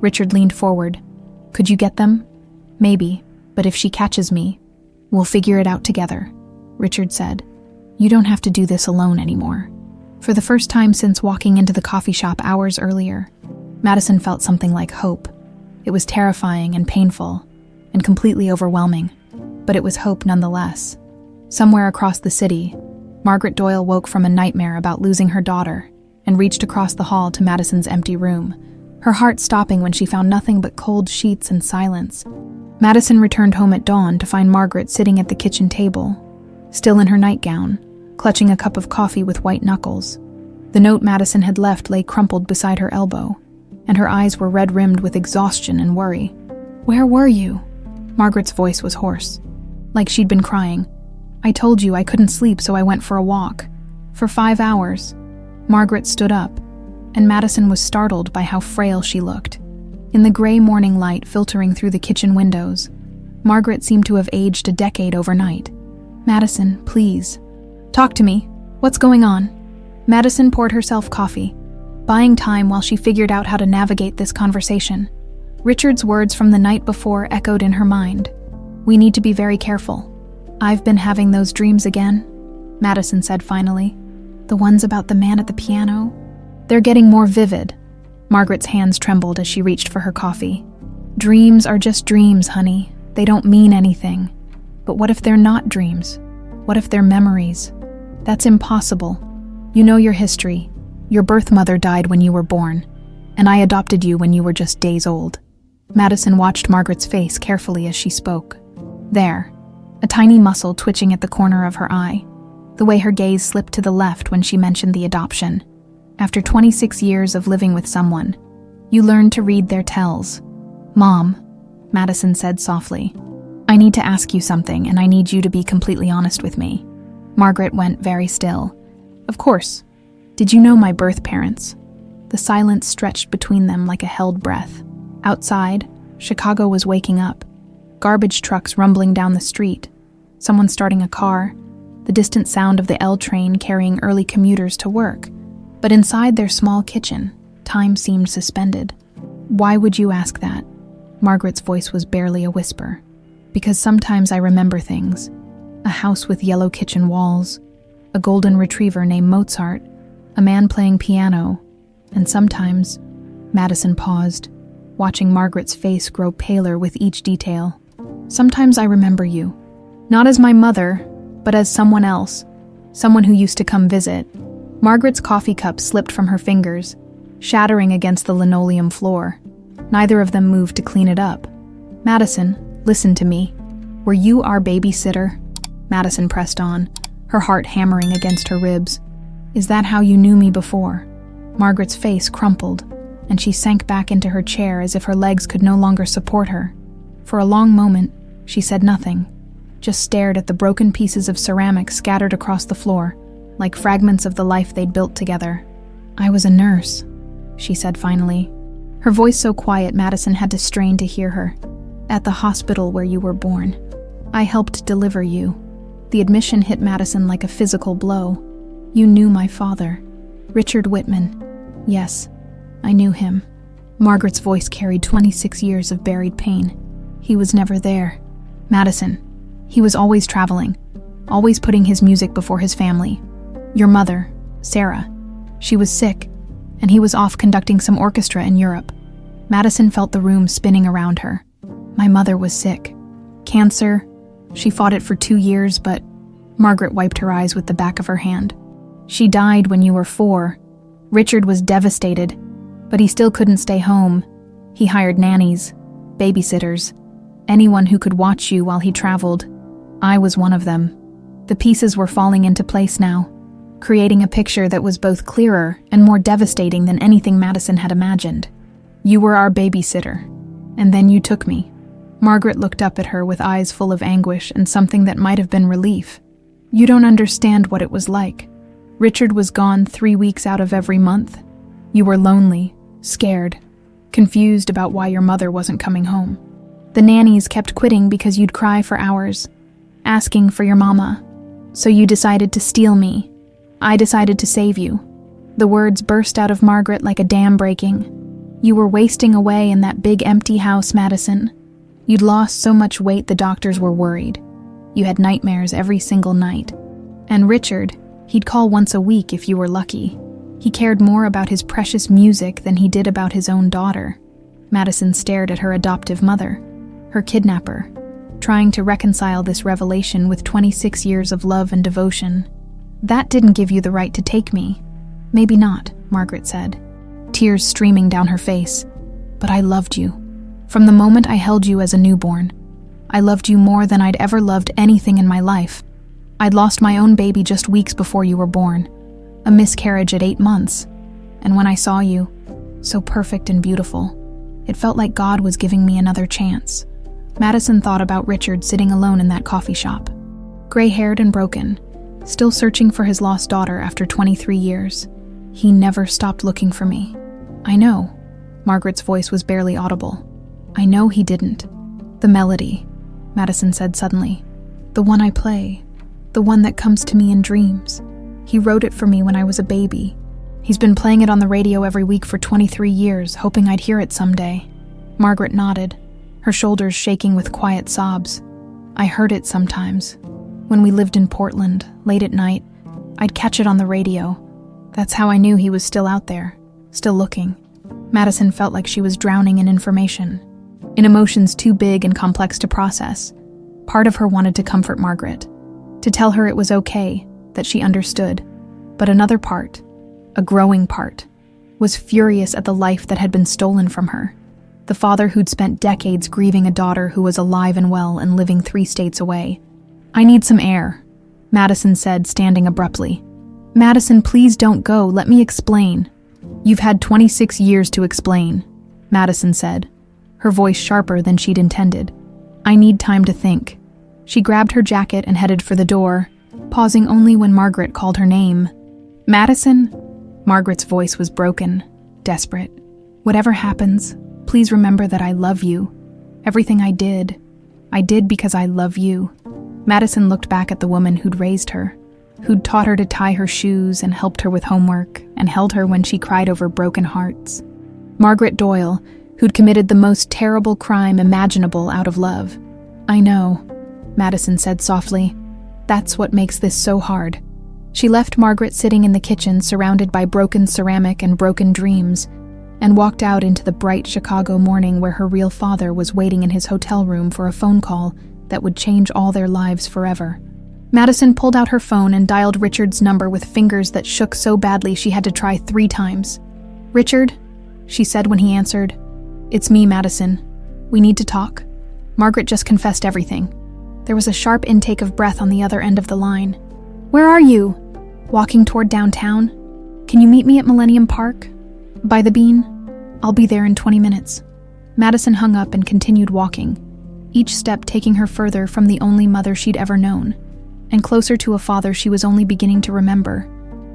Richard leaned forward. "Could you get them?" "Maybe, but if she catches me, we'll figure it out together," Richard said. "You don't have to do this alone anymore." For the first time since walking into the coffee shop hours earlier, Madison felt something like hope. It was terrifying and painful, and completely overwhelming, but it was hope nonetheless. Somewhere across the city, Margaret Doyle woke from a nightmare about losing her daughter and reached across the hall to Madison's empty room, her heart stopping when she found nothing but cold sheets and silence. Madison returned home at dawn to find Margaret sitting at the kitchen table, still in her nightgown, clutching a cup of coffee with white knuckles. The note Madison had left lay crumpled beside her elbow, and her eyes were red-rimmed with exhaustion and worry. "Where were you?" Margaret's voice was hoarse, like she'd been crying. "I told you I couldn't sleep, so I went for a walk. For 5 hours." Margaret stood up, and Madison was startled by how frail she looked. In the gray morning light filtering through the kitchen windows, Margaret seemed to have aged a decade overnight. "Madison, please. Talk to me. What's going on?" Madison poured herself coffee, buying time while she figured out how to navigate this conversation. Richard's words from the night before echoed in her mind. "We need to be very careful. I've been having those dreams again," Madison said finally. "The ones about the man at the piano? They're getting more vivid." Margaret's hands trembled as she reached for her coffee. "Dreams are just dreams, honey. They don't mean anything. But what if they're not dreams? What if they're memories? That's impossible. You know your history. Your birth mother died when you were born, and I adopted you when you were just days old." Madison watched Margaret's face carefully as she spoke. There, a tiny muscle twitching at the corner of her eye, the way her gaze slipped to the left when she mentioned the adoption. After 26 years of living with someone, you learn to read their tells. "Mom," Madison said softly, "I need to ask you something, and I need you to be completely honest with me." Margaret went very still. "Of course. Did you know my birth parents?" The silence stretched between them like a held breath. Outside, Chicago was waking up. Garbage trucks rumbling down the street, someone starting a car, the distant sound of the L train carrying early commuters to work. But inside their small kitchen, time seemed suspended. "Why would you ask that?" Margaret's voice was barely a whisper. "Because sometimes I remember things. A house with yellow kitchen walls, a golden retriever named Mozart, a man playing piano, and sometimes..." Madison paused, watching Margaret's face grow paler with each detail. "Sometimes I remember you. Not as my mother, but as someone else. Someone who used to come visit." Margaret's coffee cup slipped from her fingers, shattering against the linoleum floor. Neither of them moved to clean it up. "Madison, listen to me. Were you our babysitter?" Madison pressed on, her heart hammering against her ribs. "Is that how you knew me before?" Margaret's face crumpled, and she sank back into her chair as if her legs could no longer support her. For a long moment, she said nothing, just stared at the broken pieces of ceramic scattered across the floor, like fragments of the life they'd built together. "I was a nurse," she said finally, her voice so quiet Madison had to strain to hear her. "At the hospital where you were born. I helped deliver you." The admission hit Madison like a physical blow. "You knew my father, Richard Whitman." "Yes, I knew him." Margaret's voice carried 26 years of buried pain. "He was never there." "Madison, he was always traveling, always putting his music before his family. Your mother, Sarah, she was sick, and he was off conducting some orchestra in Europe." Madison felt the room spinning around her. "My mother was sick. Cancer. She fought it for 2 years, but..." Margaret wiped her eyes with the back of her hand. "She died when you were 4. Richard was devastated, but he still couldn't stay home. He hired nannies, babysitters, anyone who could watch you while he traveled. I was one of them." The pieces were falling into place now, creating a picture that was both clearer and more devastating than anything Madison had imagined. "You were our babysitter, and then you took me." Margaret looked up at her with eyes full of anguish and something that might have been relief. "You don't understand what it was like. Richard was gone 3 weeks out of every month. You were lonely, scared, confused about why your mother wasn't coming home. The nannies kept quitting because you'd cry for hours, asking for your mama. So you decided to steal me. I decided to save you." The words burst out of Margaret like a dam breaking. "You were wasting away in that big empty house, Madison. You'd lost so much weight the doctors were worried. You had nightmares every single night. And Richard, he'd call once a week if you were lucky. He cared more about his precious music than he did about his own daughter." Madison stared at her adoptive mother, her kidnapper, trying to reconcile this revelation with 26 years of love and devotion. "That didn't give you the right to take me." "Maybe not," Margaret said, tears streaming down her face. "But I loved you. From the moment I held you as a newborn. I loved you more than I'd ever loved anything in my life. I'd lost my own baby just weeks before you were born, a miscarriage at 8 months. And when I saw you, so perfect and beautiful, it felt like God was giving me another chance." Madison thought about Richard sitting alone in that coffee shop, gray-haired and broken, still searching for his lost daughter after 23 years. "He never stopped looking for me." "I know." Margaret's voice was barely audible. "I know he didn't." "The melody," Madison said suddenly. "The one I play. The one that comes to me in dreams. He wrote it for me when I was a baby. He's been playing it on the radio every week for 23 years, hoping I'd hear it someday." Margaret nodded, her shoulders shaking with quiet sobs. I heard it sometimes. When we lived in Portland, late at night, I'd catch it on the radio. That's how I knew he was still out there, still looking. Madison felt like she was drowning in information, in emotions too big and complex to process. Part of her wanted to comfort Margaret, to tell her it was okay, that she understood. But another part, a growing part, was furious at the life that had been stolen from her. The father who'd spent decades grieving a daughter who was alive and well and living 3 states away. I need some air, Madison said, standing abruptly. Madison, please don't go, let me explain. You've had 26 years to explain, Madison said, her voice sharper than she'd intended. I need time to think. She grabbed her jacket and headed for the door, pausing only when Margaret called her name. Madison? Margaret's voice was broken, desperate. Whatever happens, please remember that I love you. Everything I did because I love you. Madison looked back at the woman who'd raised her, who'd taught her to tie her shoes and helped her with homework and held her when she cried over broken hearts. Margaret Doyle, who'd committed the most terrible crime imaginable out of love. I know, Madison said softly. That's what makes this so hard. She left Margaret sitting in the kitchen surrounded by broken ceramic and broken dreams, and walked out into the bright Chicago morning where her real father was waiting in his hotel room for a phone call that would change all their lives forever. Madison pulled out her phone and dialed Richard's number with fingers that shook so badly she had to try 3 times. Richard, she said when he answered. It's me, Madison. We need to talk. Margaret just confessed everything. There was a sharp intake of breath on the other end of the line. Where are you? Walking toward downtown? Can you meet me at Millennium Park? By the Bean? I'll be there in 20 minutes. Madison hung up and continued walking, each step taking her further from the only mother she'd ever known, and closer to a father she was only beginning to remember.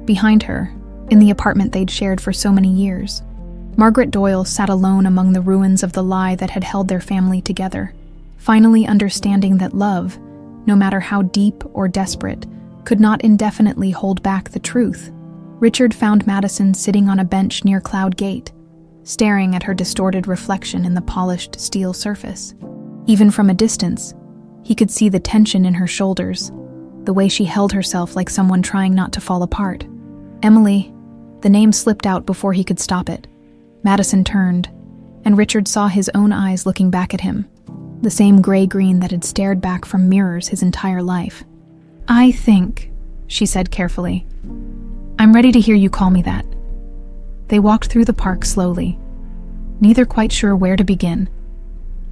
Behind her, in the apartment they'd shared for so many years, Margaret Doyle sat alone among the ruins of the lie that had held their family together, finally understanding that love, no matter how deep or desperate, could not indefinitely hold back the truth. Richard found Madison sitting on a bench near Cloud Gate, staring at her distorted reflection in the polished steel surface. Even from a distance, he could see the tension in her shoulders, the way she held herself like someone trying not to fall apart. Emily, the name slipped out before he could stop it. Madison turned, and Richard saw his own eyes looking back at him, the same gray-green that had stared back from mirrors his entire life. I think, she said carefully, I'm ready to hear you call me that. They walked through the park slowly, neither quite sure where to begin.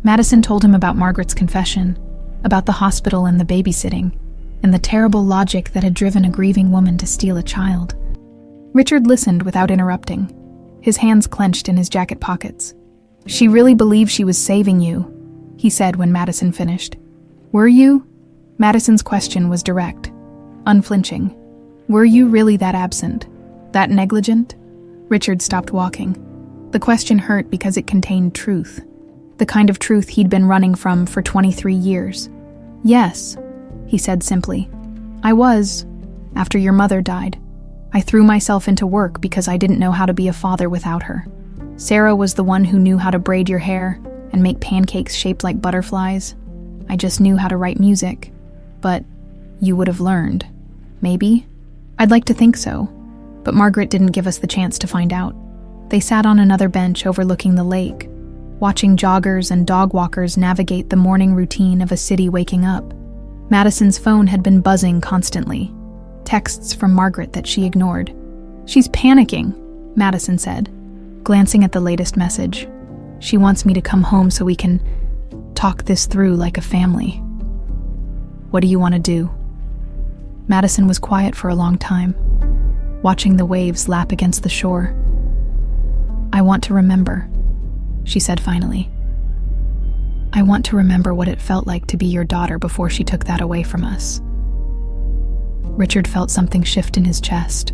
Madison told him about Margaret's confession, about the hospital and the babysitting, and the terrible logic that had driven a grieving woman to steal a child. Richard listened without interrupting, his hands clenched in his jacket pockets. She really believed she was saving you, he said when Madison finished. Were you? Madison's question was direct, unflinching. Were you really that absent? That negligent? Richard stopped walking. The question hurt because it contained truth, the kind of truth he'd been running from for 23 years. Yes, he said simply. I was, after your mother died. I threw myself into work because I didn't know how to be a father without her. Sarah was the one who knew how to braid your hair and make pancakes shaped like butterflies. I just knew how to write music. But you would have learned. Maybe? I'd like to think so. But Margaret didn't give us the chance to find out. They sat on another bench overlooking the lake, watching joggers and dog walkers navigate the morning routine of a city waking up. Madison's phone had been buzzing constantly, texts from Margaret that she ignored. She's panicking, Madison said, glancing at the latest message. She wants me to come home so we can talk this through like a family. What do you want to do? Madison was quiet for a long time, watching the waves lap against the shore. I want to remember, she said finally. I want to remember what it felt like to be your daughter before she took that away from us. Richard felt something shift in his chest.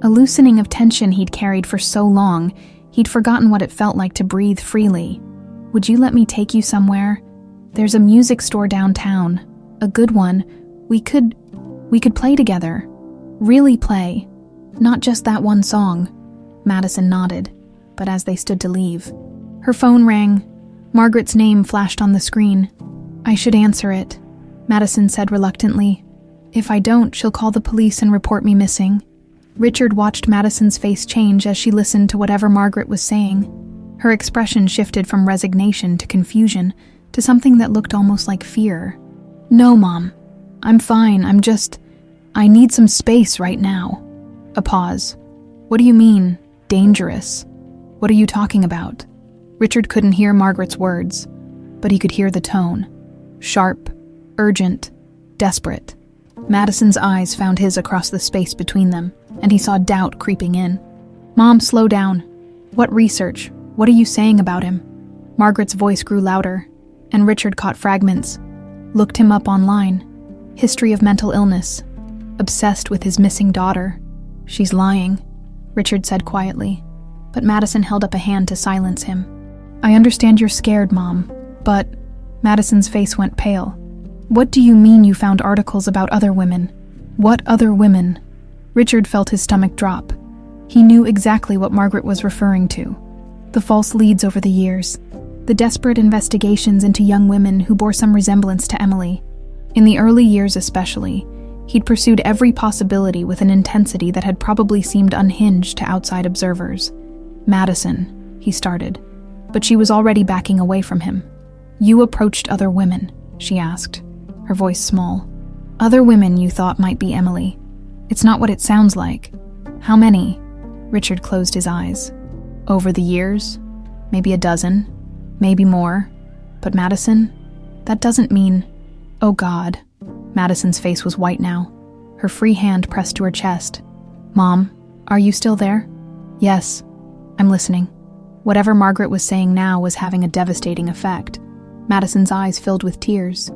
A loosening of tension he'd carried for so long, he'd forgotten what it felt like to breathe freely. Would you let me take you somewhere? There's a music store downtown, a good one. We could play together. Really play. Not just that one song. Madison nodded, but as they stood to leave, her phone rang, Margaret's name flashed on the screen. "I should answer it," Madison said reluctantly. "If I don't, she'll call the police and report me missing." Richard watched Madison's face change as she listened to whatever Margaret was saying. Her expression shifted from resignation to confusion to something that looked almost like fear. "No, Mom. I'm fine. I need some space right now." A pause. "What do you mean, dangerous? What are you talking about?" Richard couldn't hear Margaret's words, but he could hear the tone. Sharp, urgent, desperate. Madison's eyes found his across the space between them, and he saw doubt creeping in. "Mom, slow down. What research? What are you saying about him?" Margaret's voice grew louder, and Richard caught fragments. Looked him up online. History of mental illness. Obsessed with his missing daughter. "She's lying," Richard said quietly, but Madison held up a hand to silence him. "I understand you're scared, Mom, but..." Madison's face went pale. "What do you mean you found articles about other women? What other women?" Richard felt his stomach drop. He knew exactly what Margaret was referring to. The false leads over the years. The desperate investigations into young women who bore some resemblance to Emily. In the early years especially, he'd pursued every possibility with an intensity that had probably seemed unhinged to outside observers. "Madison," he started, but she was already backing away from him. "You approached other women?" she asked, her voice small. "Other women you thought might be Emily. It's not what it sounds like. How many?" Richard closed his eyes. "Over the years? Maybe a dozen. Maybe more. But Madison? That doesn't mean..." "Oh God." Madison's face was white now. Her free hand pressed to her chest. "Mom, are you still there?" "Yes. I'm listening." Whatever Margaret was saying now was having a devastating effect. Madison's eyes filled with tears,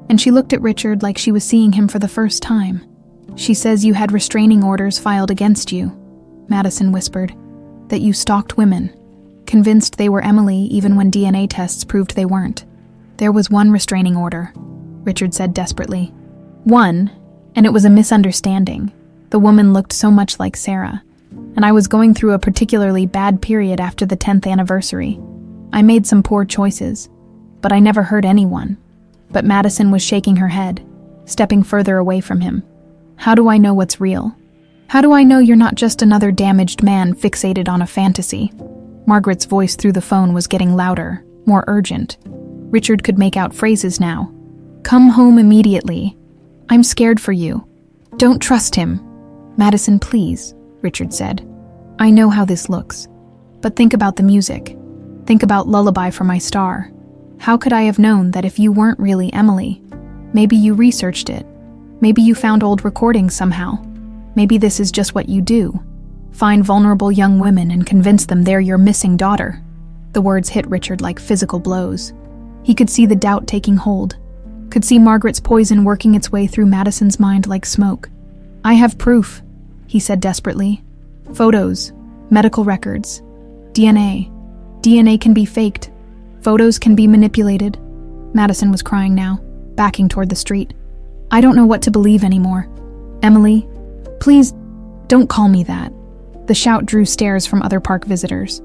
and she looked at Richard like she was seeing him for the first time. "She says you had restraining orders filed against you," Madison whispered. "That you stalked women, convinced they were Emily even when DNA tests proved they weren't." "There was one restraining order," Richard said desperately. "One, and it was a misunderstanding. The woman looked so much like Sarah, and I was going through a particularly bad period after the 10th anniversary. I made some poor choices, but I never hurt anyone." But Madison was shaking her head, stepping further away from him. "How do I know what's real? How do I know you're not just another damaged man fixated on a fantasy?" Margaret's voice through the phone was getting louder, more urgent. Richard could make out phrases now. "Come home immediately. I'm scared for you. Don't trust him." "Madison, please," Richard said. "I know how this looks. But think about the music. Think about Lullaby for My Star. How could I have known that if you weren't really Emily? Maybe you researched it. Maybe you found old recordings somehow. Maybe this is just what you do. Find vulnerable young women and convince them they're your missing daughter." The words hit Richard like physical blows. He could see the doubt taking hold. Could see Margaret's poison working its way through Madison's mind like smoke. "I have proof," he said desperately. "Photos, medical records, DNA. DNA can be faked. Photos can be manipulated." Madison was crying now, backing toward the street. "I don't know what to believe anymore. Emily, please, don't call me that." The shout drew stares from other park visitors.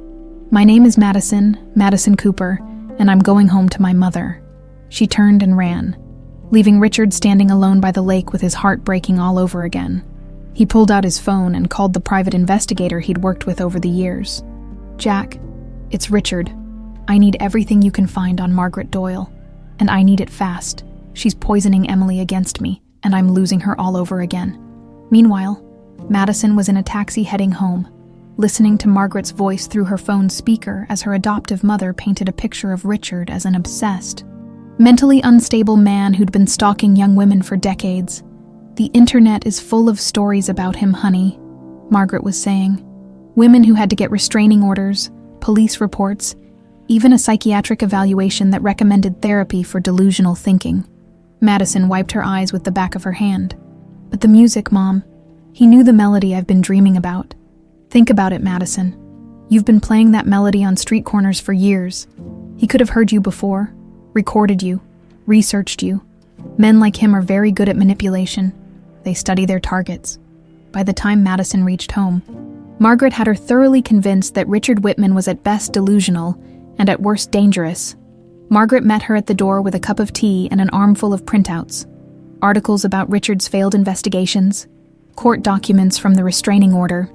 "My name is Madison, Madison Cooper, and I'm going home to my mother." She turned and ran, leaving Richard standing alone by the lake with his heart breaking all over again. He pulled out his phone and called the private investigator he'd worked with over the years. "Jack, it's Richard. I need everything you can find on Margaret Doyle, and I need it fast. She's poisoning Emily against me, and I'm losing her all over again." Meanwhile, Madison was in a taxi heading home, listening to Margaret's voice through her phone's speaker as her adoptive mother painted a picture of Richard as an obsessed, mentally unstable man who'd been stalking young women for decades. "The internet is full of stories about him, honey," Margaret was saying. "Women who had to get restraining orders, police reports, even a psychiatric evaluation that recommended therapy for delusional thinking." Madison wiped her eyes with the back of her hand. "But the music, Mom. He knew the melody I've been dreaming about. Think about it, Madison. You've been playing that melody on street corners for years. He could have heard you before, recorded you, researched you. Men like him are very good at manipulation. They study their targets." By the time Madison reached home, Margaret had her thoroughly convinced that Richard Whitman was at best delusional and at worst dangerous. Margaret met her at the door with a cup of tea and an armful of printouts. Articles about Richard's failed investigations, court documents from the restraining order,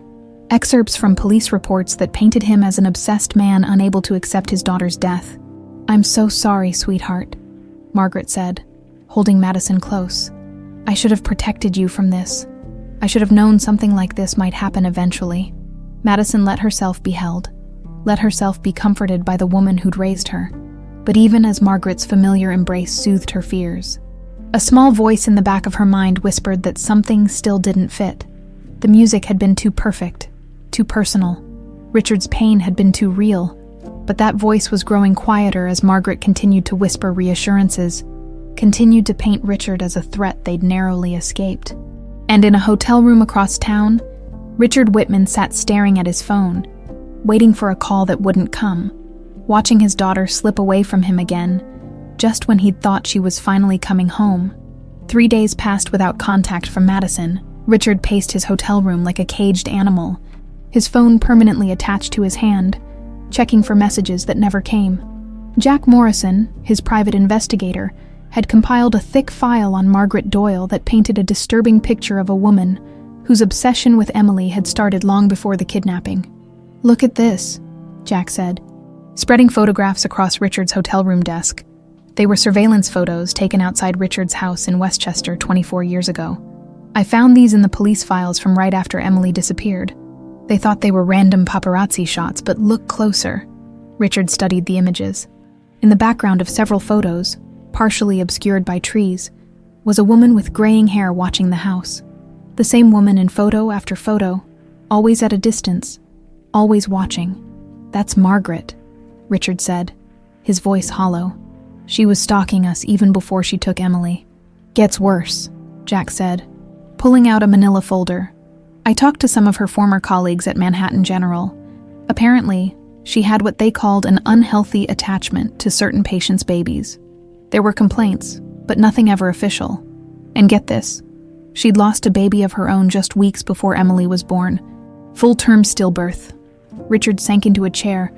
excerpts from police reports that painted him as an obsessed man unable to accept his daughter's death. "I'm so sorry, sweetheart," Margaret said, holding Madison close. "I should have protected you from this. I should have known something like this might happen eventually." Madison let herself be held, let herself be comforted by the woman who'd raised her. But even as Margaret's familiar embrace soothed her fears, a small voice in the back of her mind whispered that something still didn't fit. The music had been too perfect, too personal. Richard's pain had been too real. But that voice was growing quieter as Margaret continued to whisper reassurances, continued to paint Richard as a threat they'd narrowly escaped. And in a hotel room across town, Richard Whitman sat staring at his phone, waiting for a call that wouldn't come, watching his daughter slip away from him again, just when he'd thought she was finally coming home. 3 days passed without contact from Madison. Richard paced his hotel room like a caged animal, his phone permanently attached to his hand, checking for messages that never came. Jack Morrison, his private investigator, had compiled a thick file on Margaret Doyle that painted a disturbing picture of a woman whose obsession with Emily had started long before the kidnapping. "Look at this," Jack said, spreading photographs across Richard's hotel room desk. They were surveillance photos taken outside Richard's house in Westchester 24 years ago. "I found these in the police files from right after Emily disappeared. They thought they were random paparazzi shots, but look closer." Richard studied the images. In the background of several photos, partially obscured by trees, was a woman with graying hair watching the house. The same woman in photo after photo, always at a distance, always watching. "That's Margaret," Richard said, his voice hollow. "She was stalking us even before she took Emily." "Gets worse," Jack said, pulling out a manila folder. "I talked to some of her former colleagues at Manhattan General. Apparently, she had what they called an unhealthy attachment to certain patients' babies. There were complaints, but nothing ever official. And get this, she'd lost a baby of her own just weeks before Emily was born. Full-term stillbirth." Richard sank into a chair,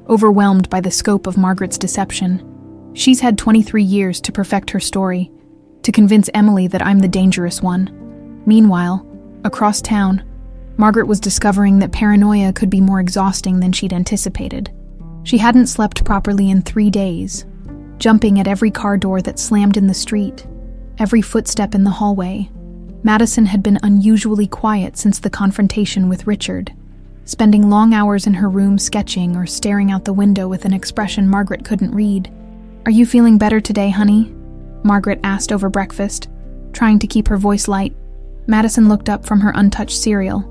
overwhelmed by the scope of Margaret's deception. "She's had 23 years to perfect her story, to convince Emily that I'm the dangerous one. Meanwhile, across town, Margaret was discovering that paranoia could be more exhausting than she'd anticipated. She hadn't slept properly in 3 days, jumping at every car door that slammed in the street, every footstep in the hallway. Madison had been unusually quiet since the confrontation with Richard, spending long hours in her room sketching or staring out the window with an expression Margaret couldn't read. "Are you feeling better today, honey?" Margaret asked over breakfast, trying to keep her voice light. Madison looked up from her untouched cereal.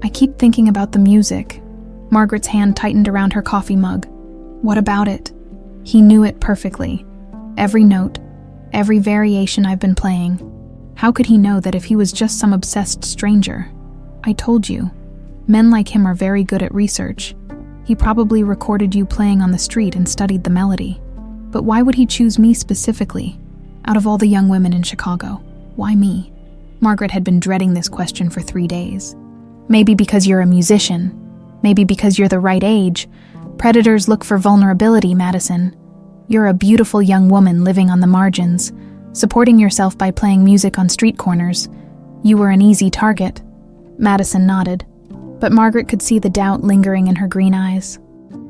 "I keep thinking about the music." Margaret's hand tightened around her coffee mug. "What about it?" He knew it perfectly. Every note, every variation I've been playing. How could he know that if he was just some obsessed stranger? "I told you. Men like him are very good at research. He probably recorded you playing on the street and studied the melody. But why would he choose me specifically? Out of all the young women in Chicago, why me?" Margaret had been dreading this question for 3 days. "Maybe because you're a musician. Maybe because you're the right age. Predators look for vulnerability, Madison. You're a beautiful young woman living on the margins, supporting yourself by playing music on street corners. You were an easy target." Madison nodded, but Margaret could see the doubt lingering in her green eyes.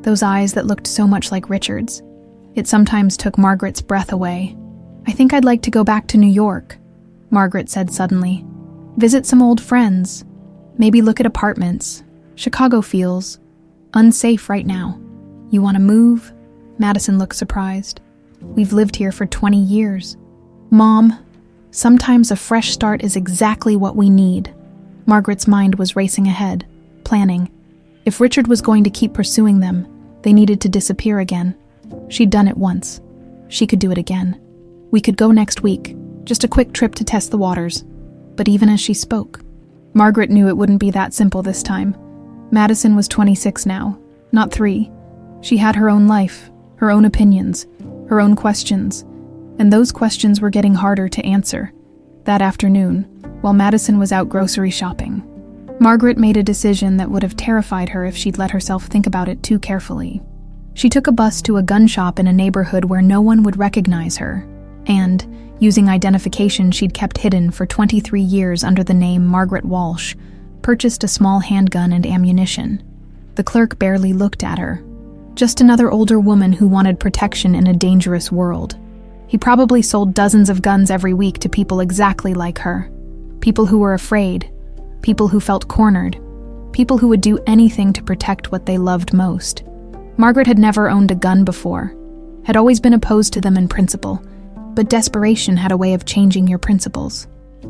Those eyes that looked so much like Richard's. It sometimes took Margaret's breath away. "I think I'd like to go back to New York," Margaret said suddenly. "Visit some old friends. Maybe look at apartments. Chicago feels unsafe right now." "You want to move?" Madison looked surprised. "We've lived here for 20 years. "Mom, sometimes a fresh start is exactly what we need." Margaret's mind was racing ahead, planning. If Richard was going to keep pursuing them, they needed to disappear again. She'd done it once. She could do it again. "We could go next week, just a quick trip to test the waters." But even as she spoke, Margaret knew it wouldn't be that simple this time. Madison was 26 now, not 3. She had her own life, her own opinions, her own questions, and those questions were getting harder to answer. That afternoon, while Madison was out grocery shopping, Margaret made a decision that would have terrified her if she'd let herself think about it too carefully. She took a bus to a gun shop in a neighborhood where no one would recognize her, and, using identification she'd kept hidden for 23 years under the name Margaret Walsh, purchased a small handgun and ammunition. The clerk barely looked at her. Just another older woman who wanted protection in a dangerous world. He probably sold dozens of guns every week to people exactly like her. People who were afraid. People who felt cornered. People who would do anything to protect what they loved most. Margaret had never owned a gun before, had always been opposed to them in principle, but desperation had a way of changing your principles.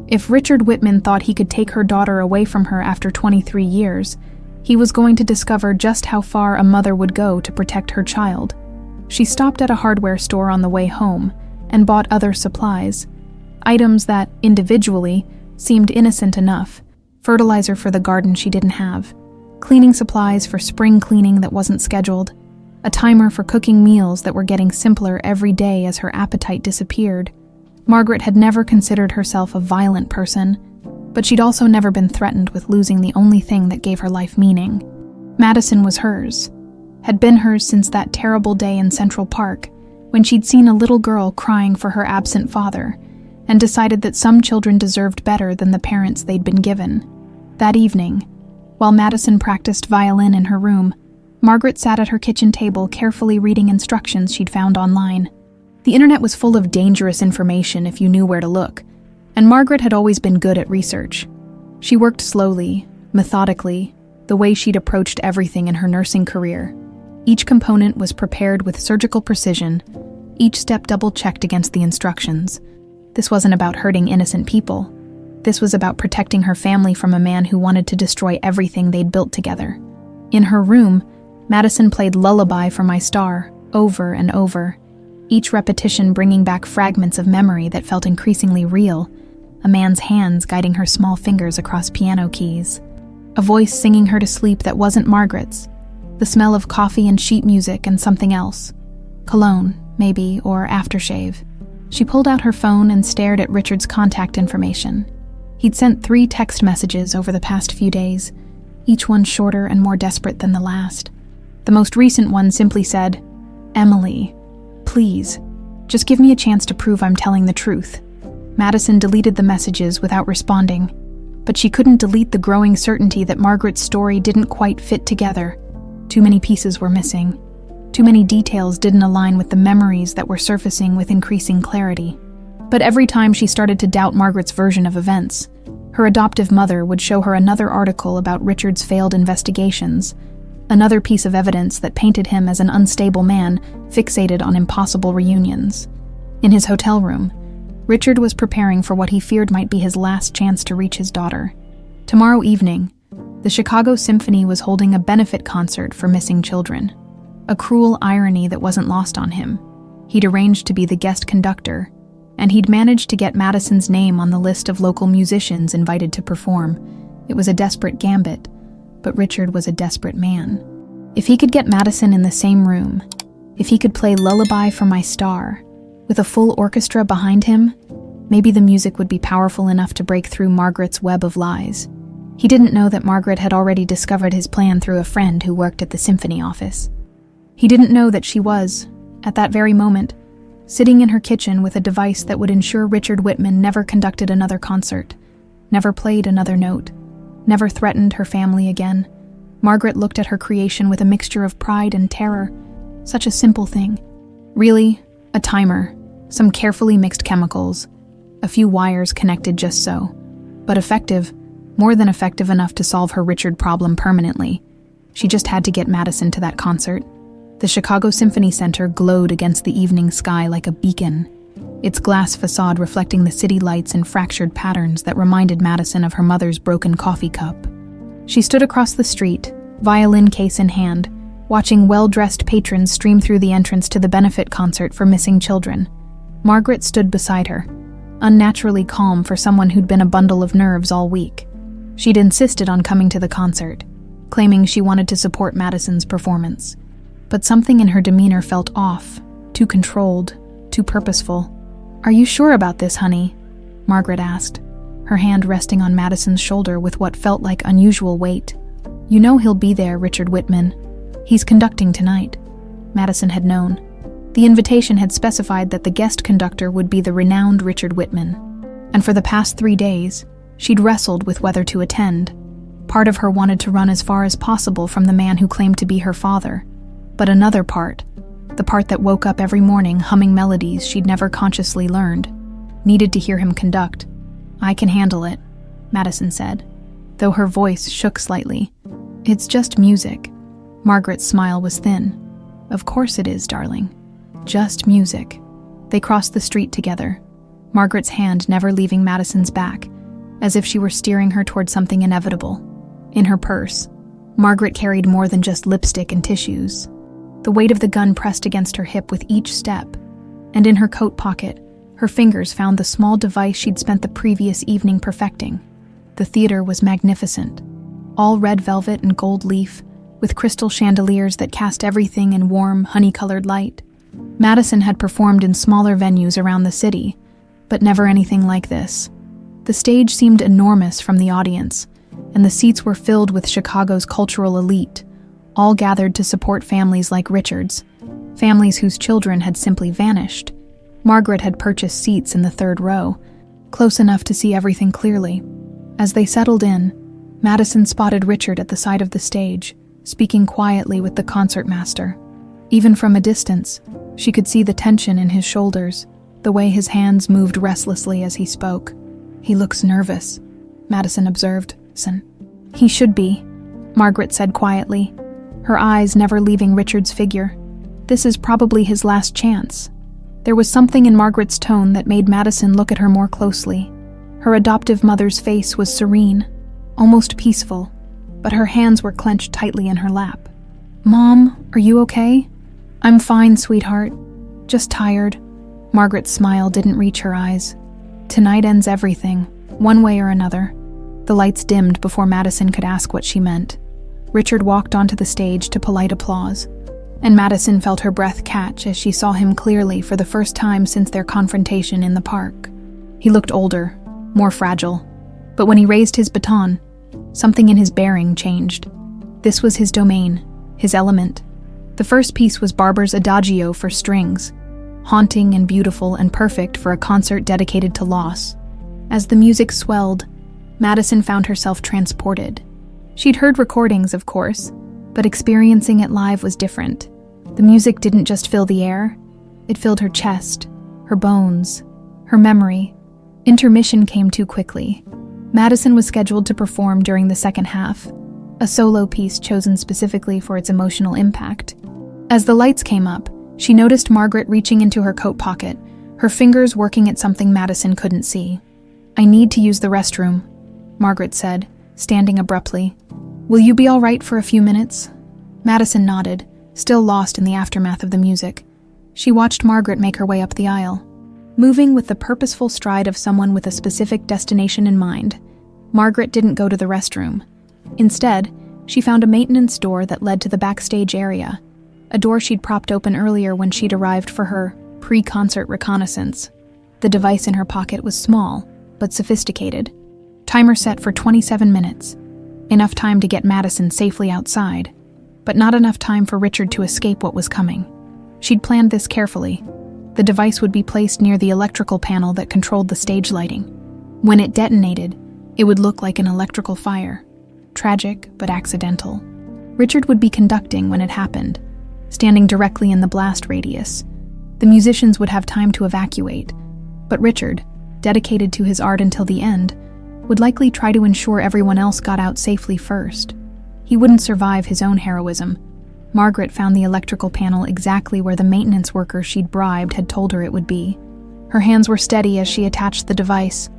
If Richard Whitman thought he could take her daughter away from her after 23 years, he was going to discover just how far a mother would go to protect her child. She stopped at a hardware store on the way home and bought other supplies, items that, individually, seemed innocent enough. Fertilizer for the garden she didn't have, cleaning supplies for spring cleaning that wasn't scheduled, a timer for cooking meals that were getting simpler every day as her appetite disappeared. Margaret had never considered herself a violent person, but she'd also never been threatened with losing the only thing that gave her life meaning. Madison was hers, had been hers since that terrible day in Central Park, when she'd seen a little girl crying for her absent father, and decided that some children deserved better than the parents they'd been given. That evening, while Madison practiced violin in her room, Margaret sat at her kitchen table carefully reading instructions she'd found online. The internet was full of dangerous information if you knew where to look, and Margaret had always been good at research. She worked slowly, methodically, the way she'd approached everything in her nursing career. Each component was prepared with surgical precision, each step double-checked against the instructions. This wasn't about hurting innocent people. This was about protecting her family from a man who wanted to destroy everything they'd built together. In her room, Madison played Lullaby for My Star over and over, each repetition bringing back fragments of memory that felt increasingly real, a man's hands guiding her small fingers across piano keys, a voice singing her to sleep that wasn't Margaret's, the smell of coffee and sheet music and something else, cologne, maybe, or aftershave. She pulled out her phone and stared at Richard's contact information. He'd sent 3 text messages over the past few days, each one shorter and more desperate than the last. The most recent one simply said, "Emily, please, just give me a chance to prove I'm telling the truth." Madison deleted the messages without responding, but she couldn't delete the growing certainty that Margaret's story didn't quite fit together. Too many pieces were missing. Too many details didn't align with the memories that were surfacing with increasing clarity. But every time she started to doubt Margaret's version of events, her adoptive mother would show her another article about Richard's failed investigations, another piece of evidence that painted him as an unstable man fixated on impossible reunions. In his hotel room, Richard was preparing for what he feared might be his last chance to reach his daughter. Tomorrow evening, the Chicago Symphony was holding a benefit concert for missing children. A cruel irony that wasn't lost on him. He'd arranged to be the guest conductor, and he'd managed to get Madison's name on the list of local musicians invited to perform. It was a desperate gambit, but Richard was a desperate man. If he could get Madison in the same room, if he could play Lullaby for My Star, with a full orchestra behind him, maybe the music would be powerful enough to break through Margaret's web of lies. He didn't know that Margaret had already discovered his plan through a friend who worked at the symphony office. He didn't know that she was, at that very moment, sitting in her kitchen with a device that would ensure Richard Whitman never conducted another concert, never played another note, never threatened her family again. Margaret looked at her creation with a mixture of pride and terror. Such a simple thing. Really, a timer, some carefully mixed chemicals, a few wires connected just so. But effective, more than effective enough to solve her Richard problem permanently. She just had to get Madison to that concert. The Chicago Symphony Center glowed against the evening sky like a beacon, its glass facade reflecting the city lights in fractured patterns that reminded Madison of her mother's broken coffee cup. She stood across the street, violin case in hand, watching well-dressed patrons stream through the entrance to the benefit concert for missing children. Margaret stood beside her, unnaturally calm for someone who'd been a bundle of nerves all week. She'd insisted on coming to the concert, claiming she wanted to support Madison's performance. But something in her demeanor felt off, too controlled, too purposeful. "Are you sure about this, honey?" Margaret asked, her hand resting on Madison's shoulder with what felt like unusual weight. "You know he'll be there, Richard Whitman. He's conducting tonight." Madison had known. The invitation had specified that the guest conductor would be the renowned Richard Whitman, and for the past 3 days, she'd wrestled with whether to attend. Part of her wanted to run as far as possible from the man who claimed to be her father, but another part, the part that woke up every morning humming melodies she'd never consciously learned, needed to hear him conduct. "I can handle it," Madison said, though her voice shook slightly. "It's just music." Margaret's smile was thin. "Of course it is, darling. Just music." They crossed the street together, Margaret's hand never leaving Madison's back, as if she were steering her toward something inevitable. In her purse, Margaret carried more than just lipstick and tissues. The weight of the gun pressed against her hip with each step, and in her coat pocket, her fingers found the small device she'd spent the previous evening perfecting. The theater was magnificent, all red velvet and gold leaf, with crystal chandeliers that cast everything in warm, honey-colored light. Madison had performed in smaller venues around the city, but never anything like this. The stage seemed enormous from the audience, and the seats were filled with Chicago's cultural elite, all gathered to support families like Richard's, families whose children had simply vanished. Margaret had purchased seats in the 3rd row, close enough to see everything clearly. As they settled in, Madison spotted Richard at the side of the stage, speaking quietly with the concertmaster. Even from a distance, she could see the tension in his shoulders, the way his hands moved restlessly as he spoke. "He looks nervous," Madison observed. "He should be," Margaret said quietly, her eyes never leaving Richard's figure. "This is probably his last chance." There was something in Margaret's tone that made Madison look at her more closely. Her adoptive mother's face was serene, almost peaceful, but her hands were clenched tightly in her lap. "Mom, are you okay?" "I'm fine, sweetheart. Just tired." Margaret's smile didn't reach her eyes. "Tonight ends everything, one way or another." The lights dimmed before Madison could ask what she meant. Richard walked onto the stage to polite applause, and Madison felt her breath catch as she saw him clearly for the first time since their confrontation in the park. He looked older, more fragile, but when he raised his baton, something in his bearing changed. This was his domain, his element. The first piece was Barber's Adagio for strings, haunting and beautiful and perfect for a concert dedicated to loss. As the music swelled, Madison found herself transported. She'd heard recordings, of course, but experiencing it live was different. The music didn't just fill the air, it filled her chest, her bones, her memory. Intermission came too quickly. Madison was scheduled to perform during the second half, a solo piece chosen specifically for its emotional impact. As the lights came up, she noticed Margaret reaching into her coat pocket, her fingers working at something Madison couldn't see. "I need to use the restroom," Margaret said, standing abruptly. "Will you be all right for a few minutes?" Madison nodded, still lost in the aftermath of the music. She watched Margaret make her way up the aisle. Moving with the purposeful stride of someone with a specific destination in mind, Margaret didn't go to the restroom. Instead, she found a maintenance door that led to the backstage area, a door she'd propped open earlier when she'd arrived for her pre-concert reconnaissance. The device in her pocket was small, but sophisticated. Timer set for 27 minutes. Enough time to get Madison safely outside, but not enough time for Richard to escape what was coming. She'd planned this carefully. The device would be placed near the electrical panel that controlled the stage lighting. When it detonated, it would look like an electrical fire. Tragic, but accidental. Richard would be conducting when it happened, standing directly in the blast radius. The musicians would have time to evacuate, but Richard, dedicated to his art until the end, would likely try to ensure everyone else got out safely first. He wouldn't survive his own heroism. Margaret found the electrical panel exactly where the maintenance worker she'd bribed had told her it would be. Her hands were steady as she attached the device,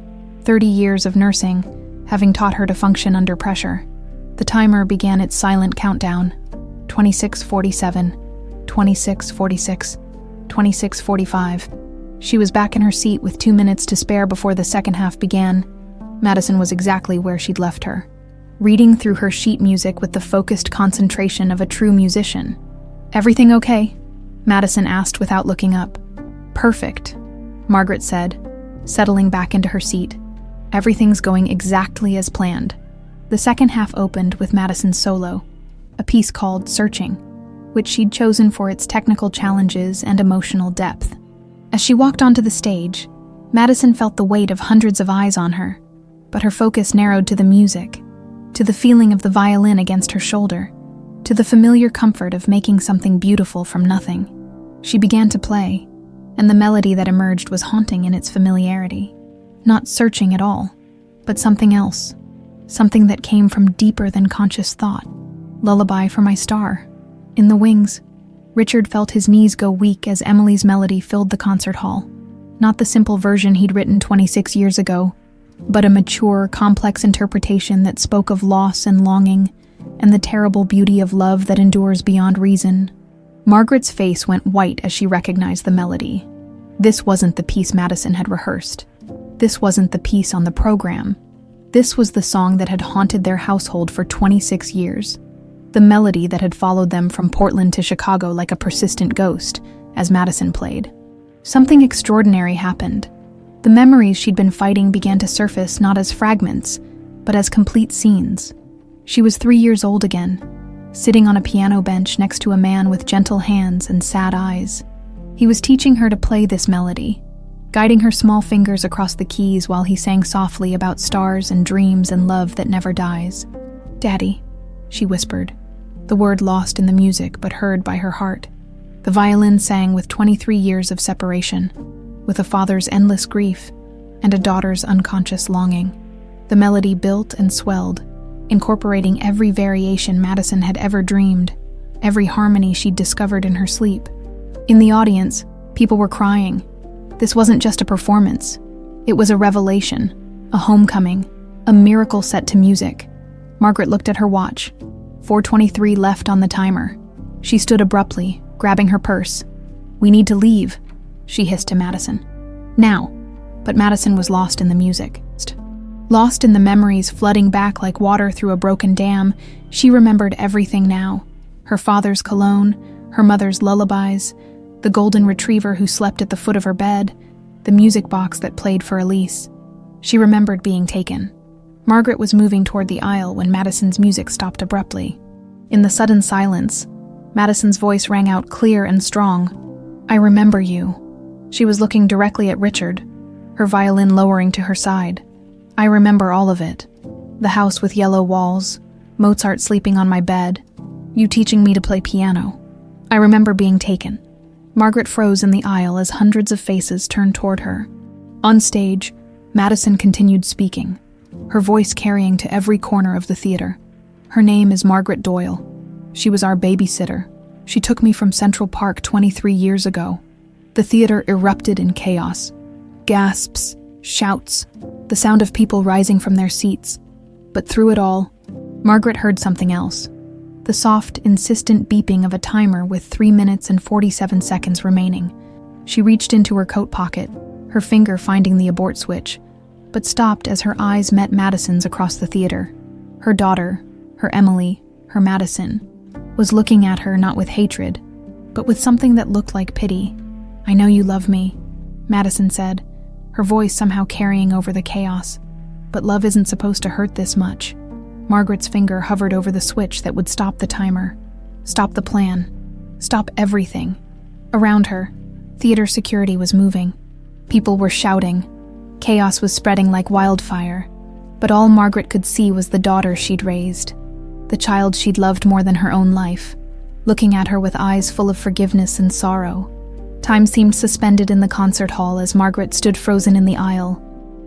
30 years of nursing, having taught her to function under pressure. The timer began its silent countdown. 26:47, 26:46, 26:45. She was back in her seat with 2 minutes to spare before the second half began. Madison was exactly where she'd left her, reading through her sheet music with the focused concentration of a true musician. "Everything okay?" Madison asked without looking up. "Perfect," Margaret said, settling back into her seat. "Everything's going exactly as planned." The second half opened with Madison's solo, a piece called Searching. which she'd chosen for its technical challenges and emotional depth. As she walked onto the stage, Madison felt the weight of hundreds of eyes on her, but her focus narrowed to the music, to the feeling of the violin against her shoulder, to the familiar comfort of making something beautiful from nothing. She began to play, and the melody that emerged was haunting in its familiarity. Not searching at all, but something else, something that came from deeper than conscious thought. Lullaby for my star. In the wings, Richard felt his knees go weak as Emily's melody filled the concert hall. Not the simple version he'd written 26 years ago, but a mature, complex interpretation that spoke of loss and longing, and the terrible beauty of love that endures beyond reason. Margaret's face went white as she recognized the melody. This wasn't the piece Madison had rehearsed. This wasn't the piece on the program. This was the song that had haunted their household for 26 years. The melody that had followed them from Portland to Chicago like a persistent ghost, as Madison played. Something extraordinary happened. The memories she'd been fighting began to surface not as fragments, but as complete scenes. She was 3 years old again, sitting on a piano bench next to a man with gentle hands and sad eyes. He was teaching her to play this melody, guiding her small fingers across the keys while he sang softly about stars and dreams and love that never dies. "Daddy," she whispered, the word lost in the music but heard by her heart. The violin sang with 23 years of separation, with a father's endless grief and a daughter's unconscious longing. The melody built and swelled, incorporating every variation Madison had ever dreamed, every harmony she'd discovered in her sleep. In the audience, people were crying. This wasn't just a performance. It was a revelation, a homecoming, a miracle set to music. Margaret looked at her watch. 4:23 left on the timer. She stood abruptly, grabbing her purse. "We need to leave," she hissed to Madison. "Now." But Madison was lost in the music. Lost in the memories flooding back like water through a broken dam, she remembered everything now. Her father's cologne, her mother's lullabies, the golden retriever who slept at the foot of her bed, the music box that played for Elise. She remembered being taken. Margaret was moving toward the aisle when Madison's music stopped abruptly. In the sudden silence, Madison's voice rang out clear and strong. "I remember you." She was looking directly at Richard, her violin lowering to her side. "I remember all of it. The house with yellow walls, Mozart sleeping on my bed, you teaching me to play piano. I remember being taken." Margaret froze in the aisle as hundreds of faces turned toward her. On stage, Madison continued speaking, her voice carrying to every corner of the theater. "Her name is Margaret Doyle. She was our babysitter. She took me from Central Park 23 years ago." The theater erupted in chaos. Gasps, shouts, the sound of people rising from their seats. But through it all, Margaret heard something else. The soft, insistent beeping of a timer with 3 minutes and 47 seconds remaining. She reached into her coat pocket, her finger finding the abort switch, but stopped as her eyes met Madison's across the theater. Her daughter, her Emily, her Madison, was looking at her not with hatred, but with something that looked like pity. "I know you love me," Madison said, her voice somehow carrying over the chaos. "But love isn't supposed to hurt this much." Margaret's finger hovered over the switch that would stop the timer, stop the plan, stop everything. Around her, theater security was moving. People were shouting. Chaos was spreading like wildfire. But all Margaret could see was the daughter she'd raised, the child she'd loved more than her own life, looking at her with eyes full of forgiveness and sorrow. Time seemed suspended in the concert hall as Margaret stood frozen in the aisle,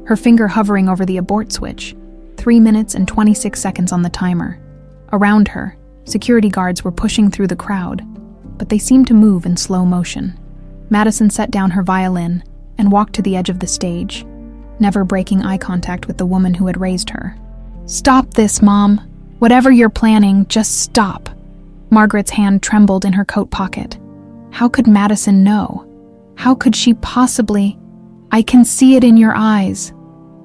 her finger hovering over the abort switch. 3 minutes and 26 seconds on the timer. Around her, security guards were pushing through the crowd, but they seemed to move in slow motion. Madison set down her violin and walked to the edge of the stage, never breaking eye contact with the woman who had raised her. "Stop this, Mom. Whatever you're planning, just stop." Margaret's hand trembled in her coat pocket. How could Madison know? How could she possibly? "I can see it in your eyes,"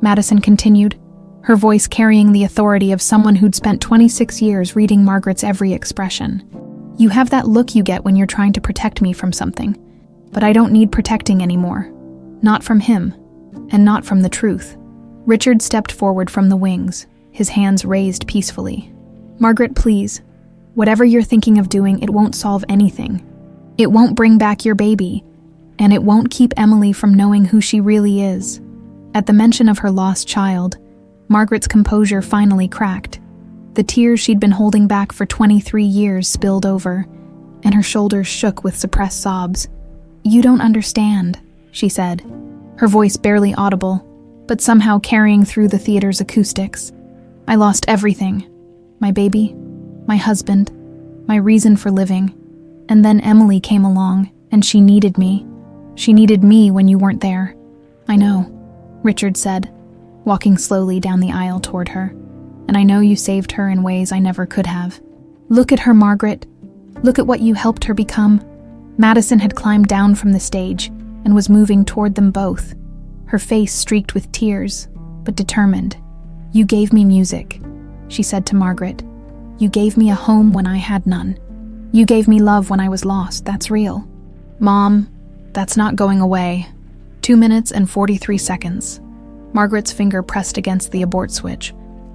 Madison continued, her voice carrying the authority of someone who'd spent 26 years reading Margaret's every expression. "You have that look you get when you're trying to protect me from something. But I don't need protecting anymore. Not from him, and not from the truth." Richard stepped forward from the wings, his hands raised peacefully. "Margaret, please. Whatever you're thinking of doing, it won't solve anything. It won't bring back your baby, and it won't keep Emily from knowing who she really is." At the mention of her lost child, Margaret's composure finally cracked. The tears she'd been holding back for 23 years spilled over, and her shoulders shook with suppressed sobs. "You don't understand," she said, her voice barely audible, but somehow carrying through the theater's acoustics. "I lost everything. My baby, my husband, my reason for living. And then Emily came along, and she needed me. She needed me when you weren't there." "I know," Richard said, walking slowly down the aisle toward her. "And I know you saved her in ways I never could have. Look at her, Margaret. Look at what you helped her become." Madison had climbed down from the stage and was moving toward them both, her face streaked with tears, but determined. "You gave me music," she said to Margaret. "You gave me a home when I had none. You gave me love when I was lost. That's real." "Mom, that's not going away." 2 minutes and 43 seconds. Margaret's finger pressed against the abort switch,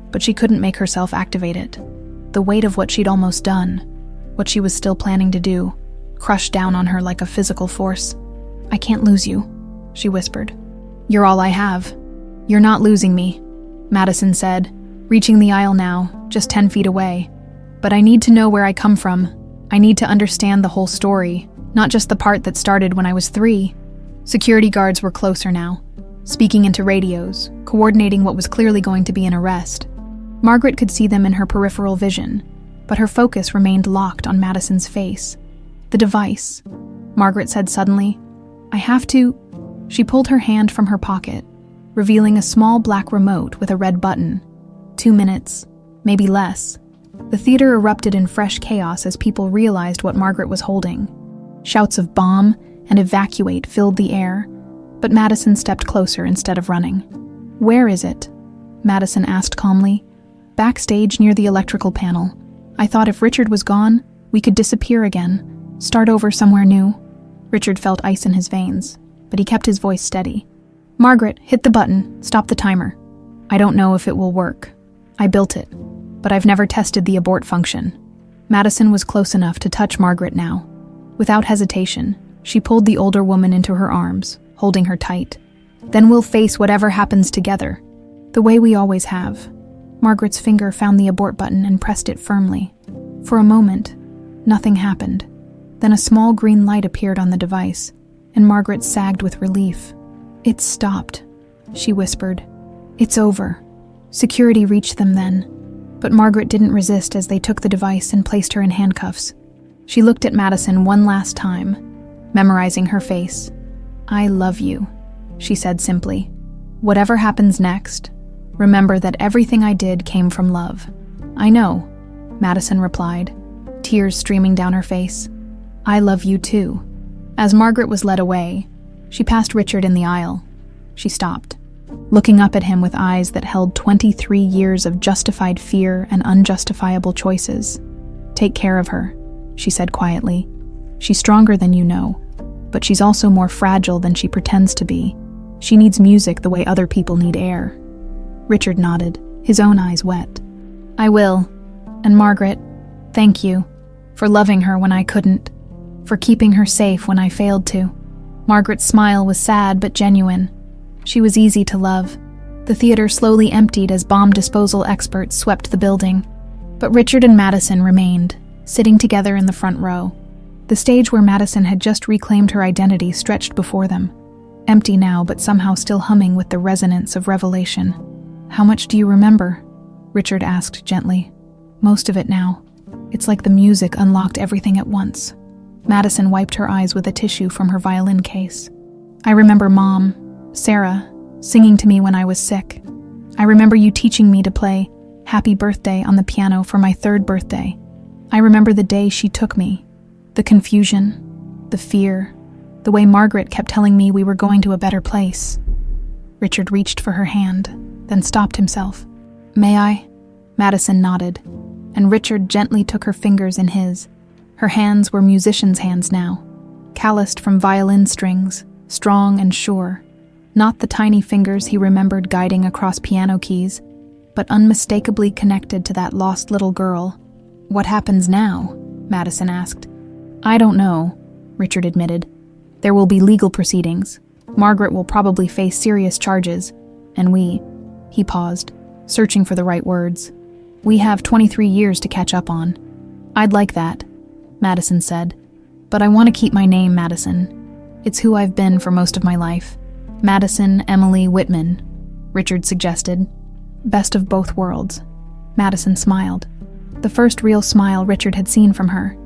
but she couldn't make herself activate it. The weight of what she'd almost done, what she was still planning to do, crushed down on her like a physical force. "I can't lose you," she whispered. "You're all I have. You're not losing me," Madison said, reaching the aisle now, just 10 feet away. "But I need to know where I come from. I need to understand the whole story, not just the part that started when I was 3. Security guards were closer now, speaking into radios, coordinating what was clearly going to be an arrest. Margaret could see them in her peripheral vision, but her focus remained locked on Madison's face. "The device," Margaret said suddenly. "I have to—" She pulled her hand from her pocket, revealing a small black remote with a red button. 2 minutes, maybe less. The theater erupted in fresh chaos as people realized what Margaret was holding. Shouts of "bomb" and "evacuate" filled the air, but Madison stepped closer instead of running. "Where is it?" Madison asked calmly. "Backstage near the electrical panel. I thought if Richard was gone, we could disappear again, start over somewhere new." Richard felt ice in his veins, but he kept his voice steady. "Margaret, hit the button, stop the timer. I don't know if it will work. I built it, but I've never tested the abort function." Madison was close enough to touch Margaret now. Without hesitation, she pulled the older woman into her arms, holding her tight. "Then we'll face whatever happens together, the way we always have." Margaret's finger found the abort button and pressed it firmly. For a moment, nothing happened. Then a small green light appeared on the device, and Margaret sagged with relief. "It stopped," she whispered. "It's over." Security reached them then, but Margaret didn't resist as they took the device and placed her in handcuffs. She looked at Madison one last time, memorizing her face. "I love you," she said simply. "Whatever happens next, remember that everything I did came from love." "I know," Madison replied, tears streaming down her face. "I love you too." As Margaret was led away, she passed Richard in the aisle. She stopped, looking up at him with eyes that held 23 years of justified fear and unjustifiable choices. "Take care of her," she said quietly. "She's stronger than you know, but she's also more fragile than she pretends to be. She needs music the way other people need air." Richard nodded, his own eyes wet. "I will. And Margaret, thank you for loving her when I couldn't, for keeping her safe when I failed to." Margaret's smile was sad but genuine. She was easy to love. The theater slowly emptied as bomb disposal experts swept the building, but Richard and Madison remained, sitting together in the front row. The stage where Madison had just reclaimed her identity stretched before them, empty now but somehow still humming with the resonance of revelation. "How much do you remember?" Richard asked gently. "Most of it now. It's like the music unlocked everything at once." Madison wiped her eyes with a tissue from her violin case. "I remember Mom, Sarah, singing to me when I was sick. I remember you teaching me to play Happy Birthday on the piano for my 3rd birthday. I remember the day she took me, the confusion, the fear, the way Margaret kept telling me we were going to a better place." Richard reached for her hand, then stopped himself. "May I?" Madison nodded, and Richard gently took her fingers in his. Her hands were musician's hands now, calloused from violin strings, strong and sure. Not the tiny fingers he remembered guiding across piano keys, but unmistakably connected to that lost little girl. What happens now? Madison asked. I don't know, Richard admitted. There will be legal proceedings. Margaret will probably face serious charges, and he paused, searching for the right words. We have 23 years to catch up on. I'd like that, Madison said. But I want to keep my name Madison. It's who I've been for most of my life. Madison Emily Whitman, Richard suggested. Best of both worlds. Madison smiled. The first real smile Richard had seen from her.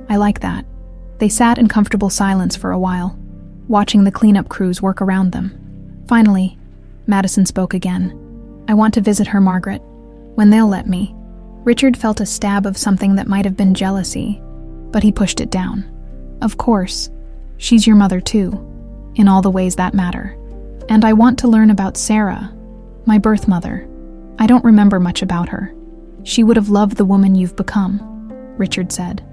I like that. They sat in comfortable silence for a while, watching the cleanup crews work around them. Finally, Madison spoke again. I want to visit her, Margaret, when they'll let me. Richard felt a stab of something that might have been jealousy, but he pushed it down. Of course, she's your mother too, in all the ways that matter. And I want to learn about Sarah, my birth mother. I don't remember much about her. She would have loved the woman you've become, Richard said.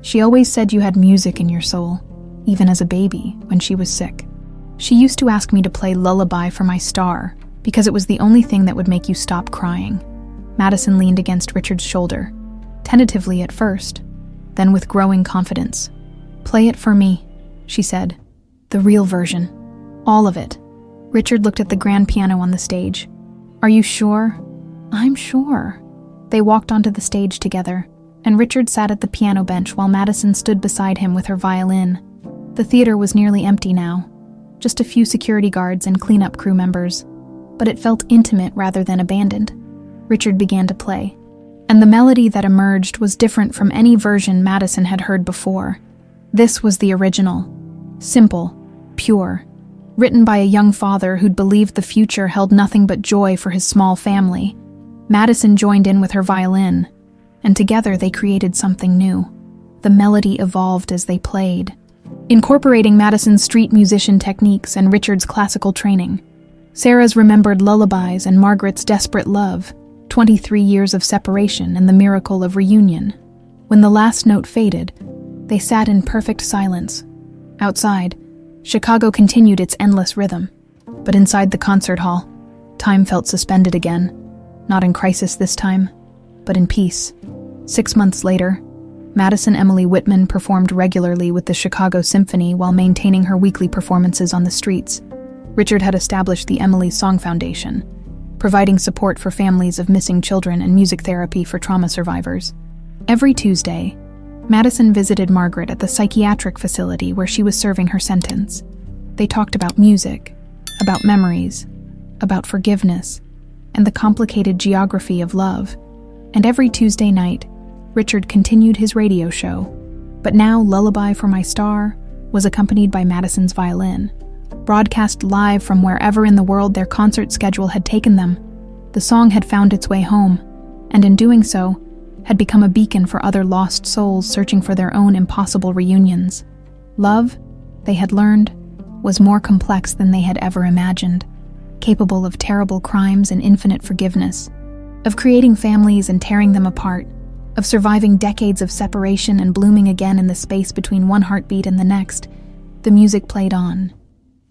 She always said you had music in your soul, even as a baby when she was sick. She used to ask me to play Lullaby for my star because it was the only thing that would make you stop crying. Madison leaned against Richard's shoulder, tentatively at first, then with growing confidence. Play it for me, she said. The real version. All of it. Richard looked at the grand piano on the stage. Are you sure? I'm sure. They walked onto the stage together, and Richard sat at the piano bench while Madison stood beside him with her violin. The theater was nearly empty now, just a few security guards and cleanup crew members, but it felt intimate rather than abandoned. Richard began to play, and the melody that emerged was different from any version Madison had heard before. This was the original, simple, pure, written by a young father who'd believed the future held nothing but joy for his small family. Madison joined in with her violin, and together they created something new. The melody evolved as they played, incorporating Madison's street musician techniques and Richard's classical training. Sarah's remembered lullabies and Margaret's desperate love, 23 years of separation and the miracle of reunion. When the last note faded, they sat in perfect silence. Outside, Chicago continued its endless rhythm, but inside the concert hall, time felt suspended again. Not in crisis this time, but in peace. 6 months later, Madison Emily Whitman performed regularly with the Chicago Symphony while maintaining her weekly performances on the streets. Richard had established the Emily Song Foundation, providing support for families of missing children and music therapy for trauma survivors. Every Tuesday, Madison visited Margaret at the psychiatric facility where she was serving her sentence. They talked about music, about memories, about forgiveness, and the complicated geography of love. And every Tuesday night, Richard continued his radio show, but now Lullaby for My Star was accompanied by Madison's violin. Broadcast live from wherever in the world their concert schedule had taken them, the song had found its way home, and in doing so, had become a beacon for other lost souls searching for their own impossible reunions. Love, they had learned, was more complex than they had ever imagined, capable of terrible crimes and infinite forgiveness, of creating families and tearing them apart, of surviving decades of separation and blooming again in the space between one heartbeat and the next. The music played on,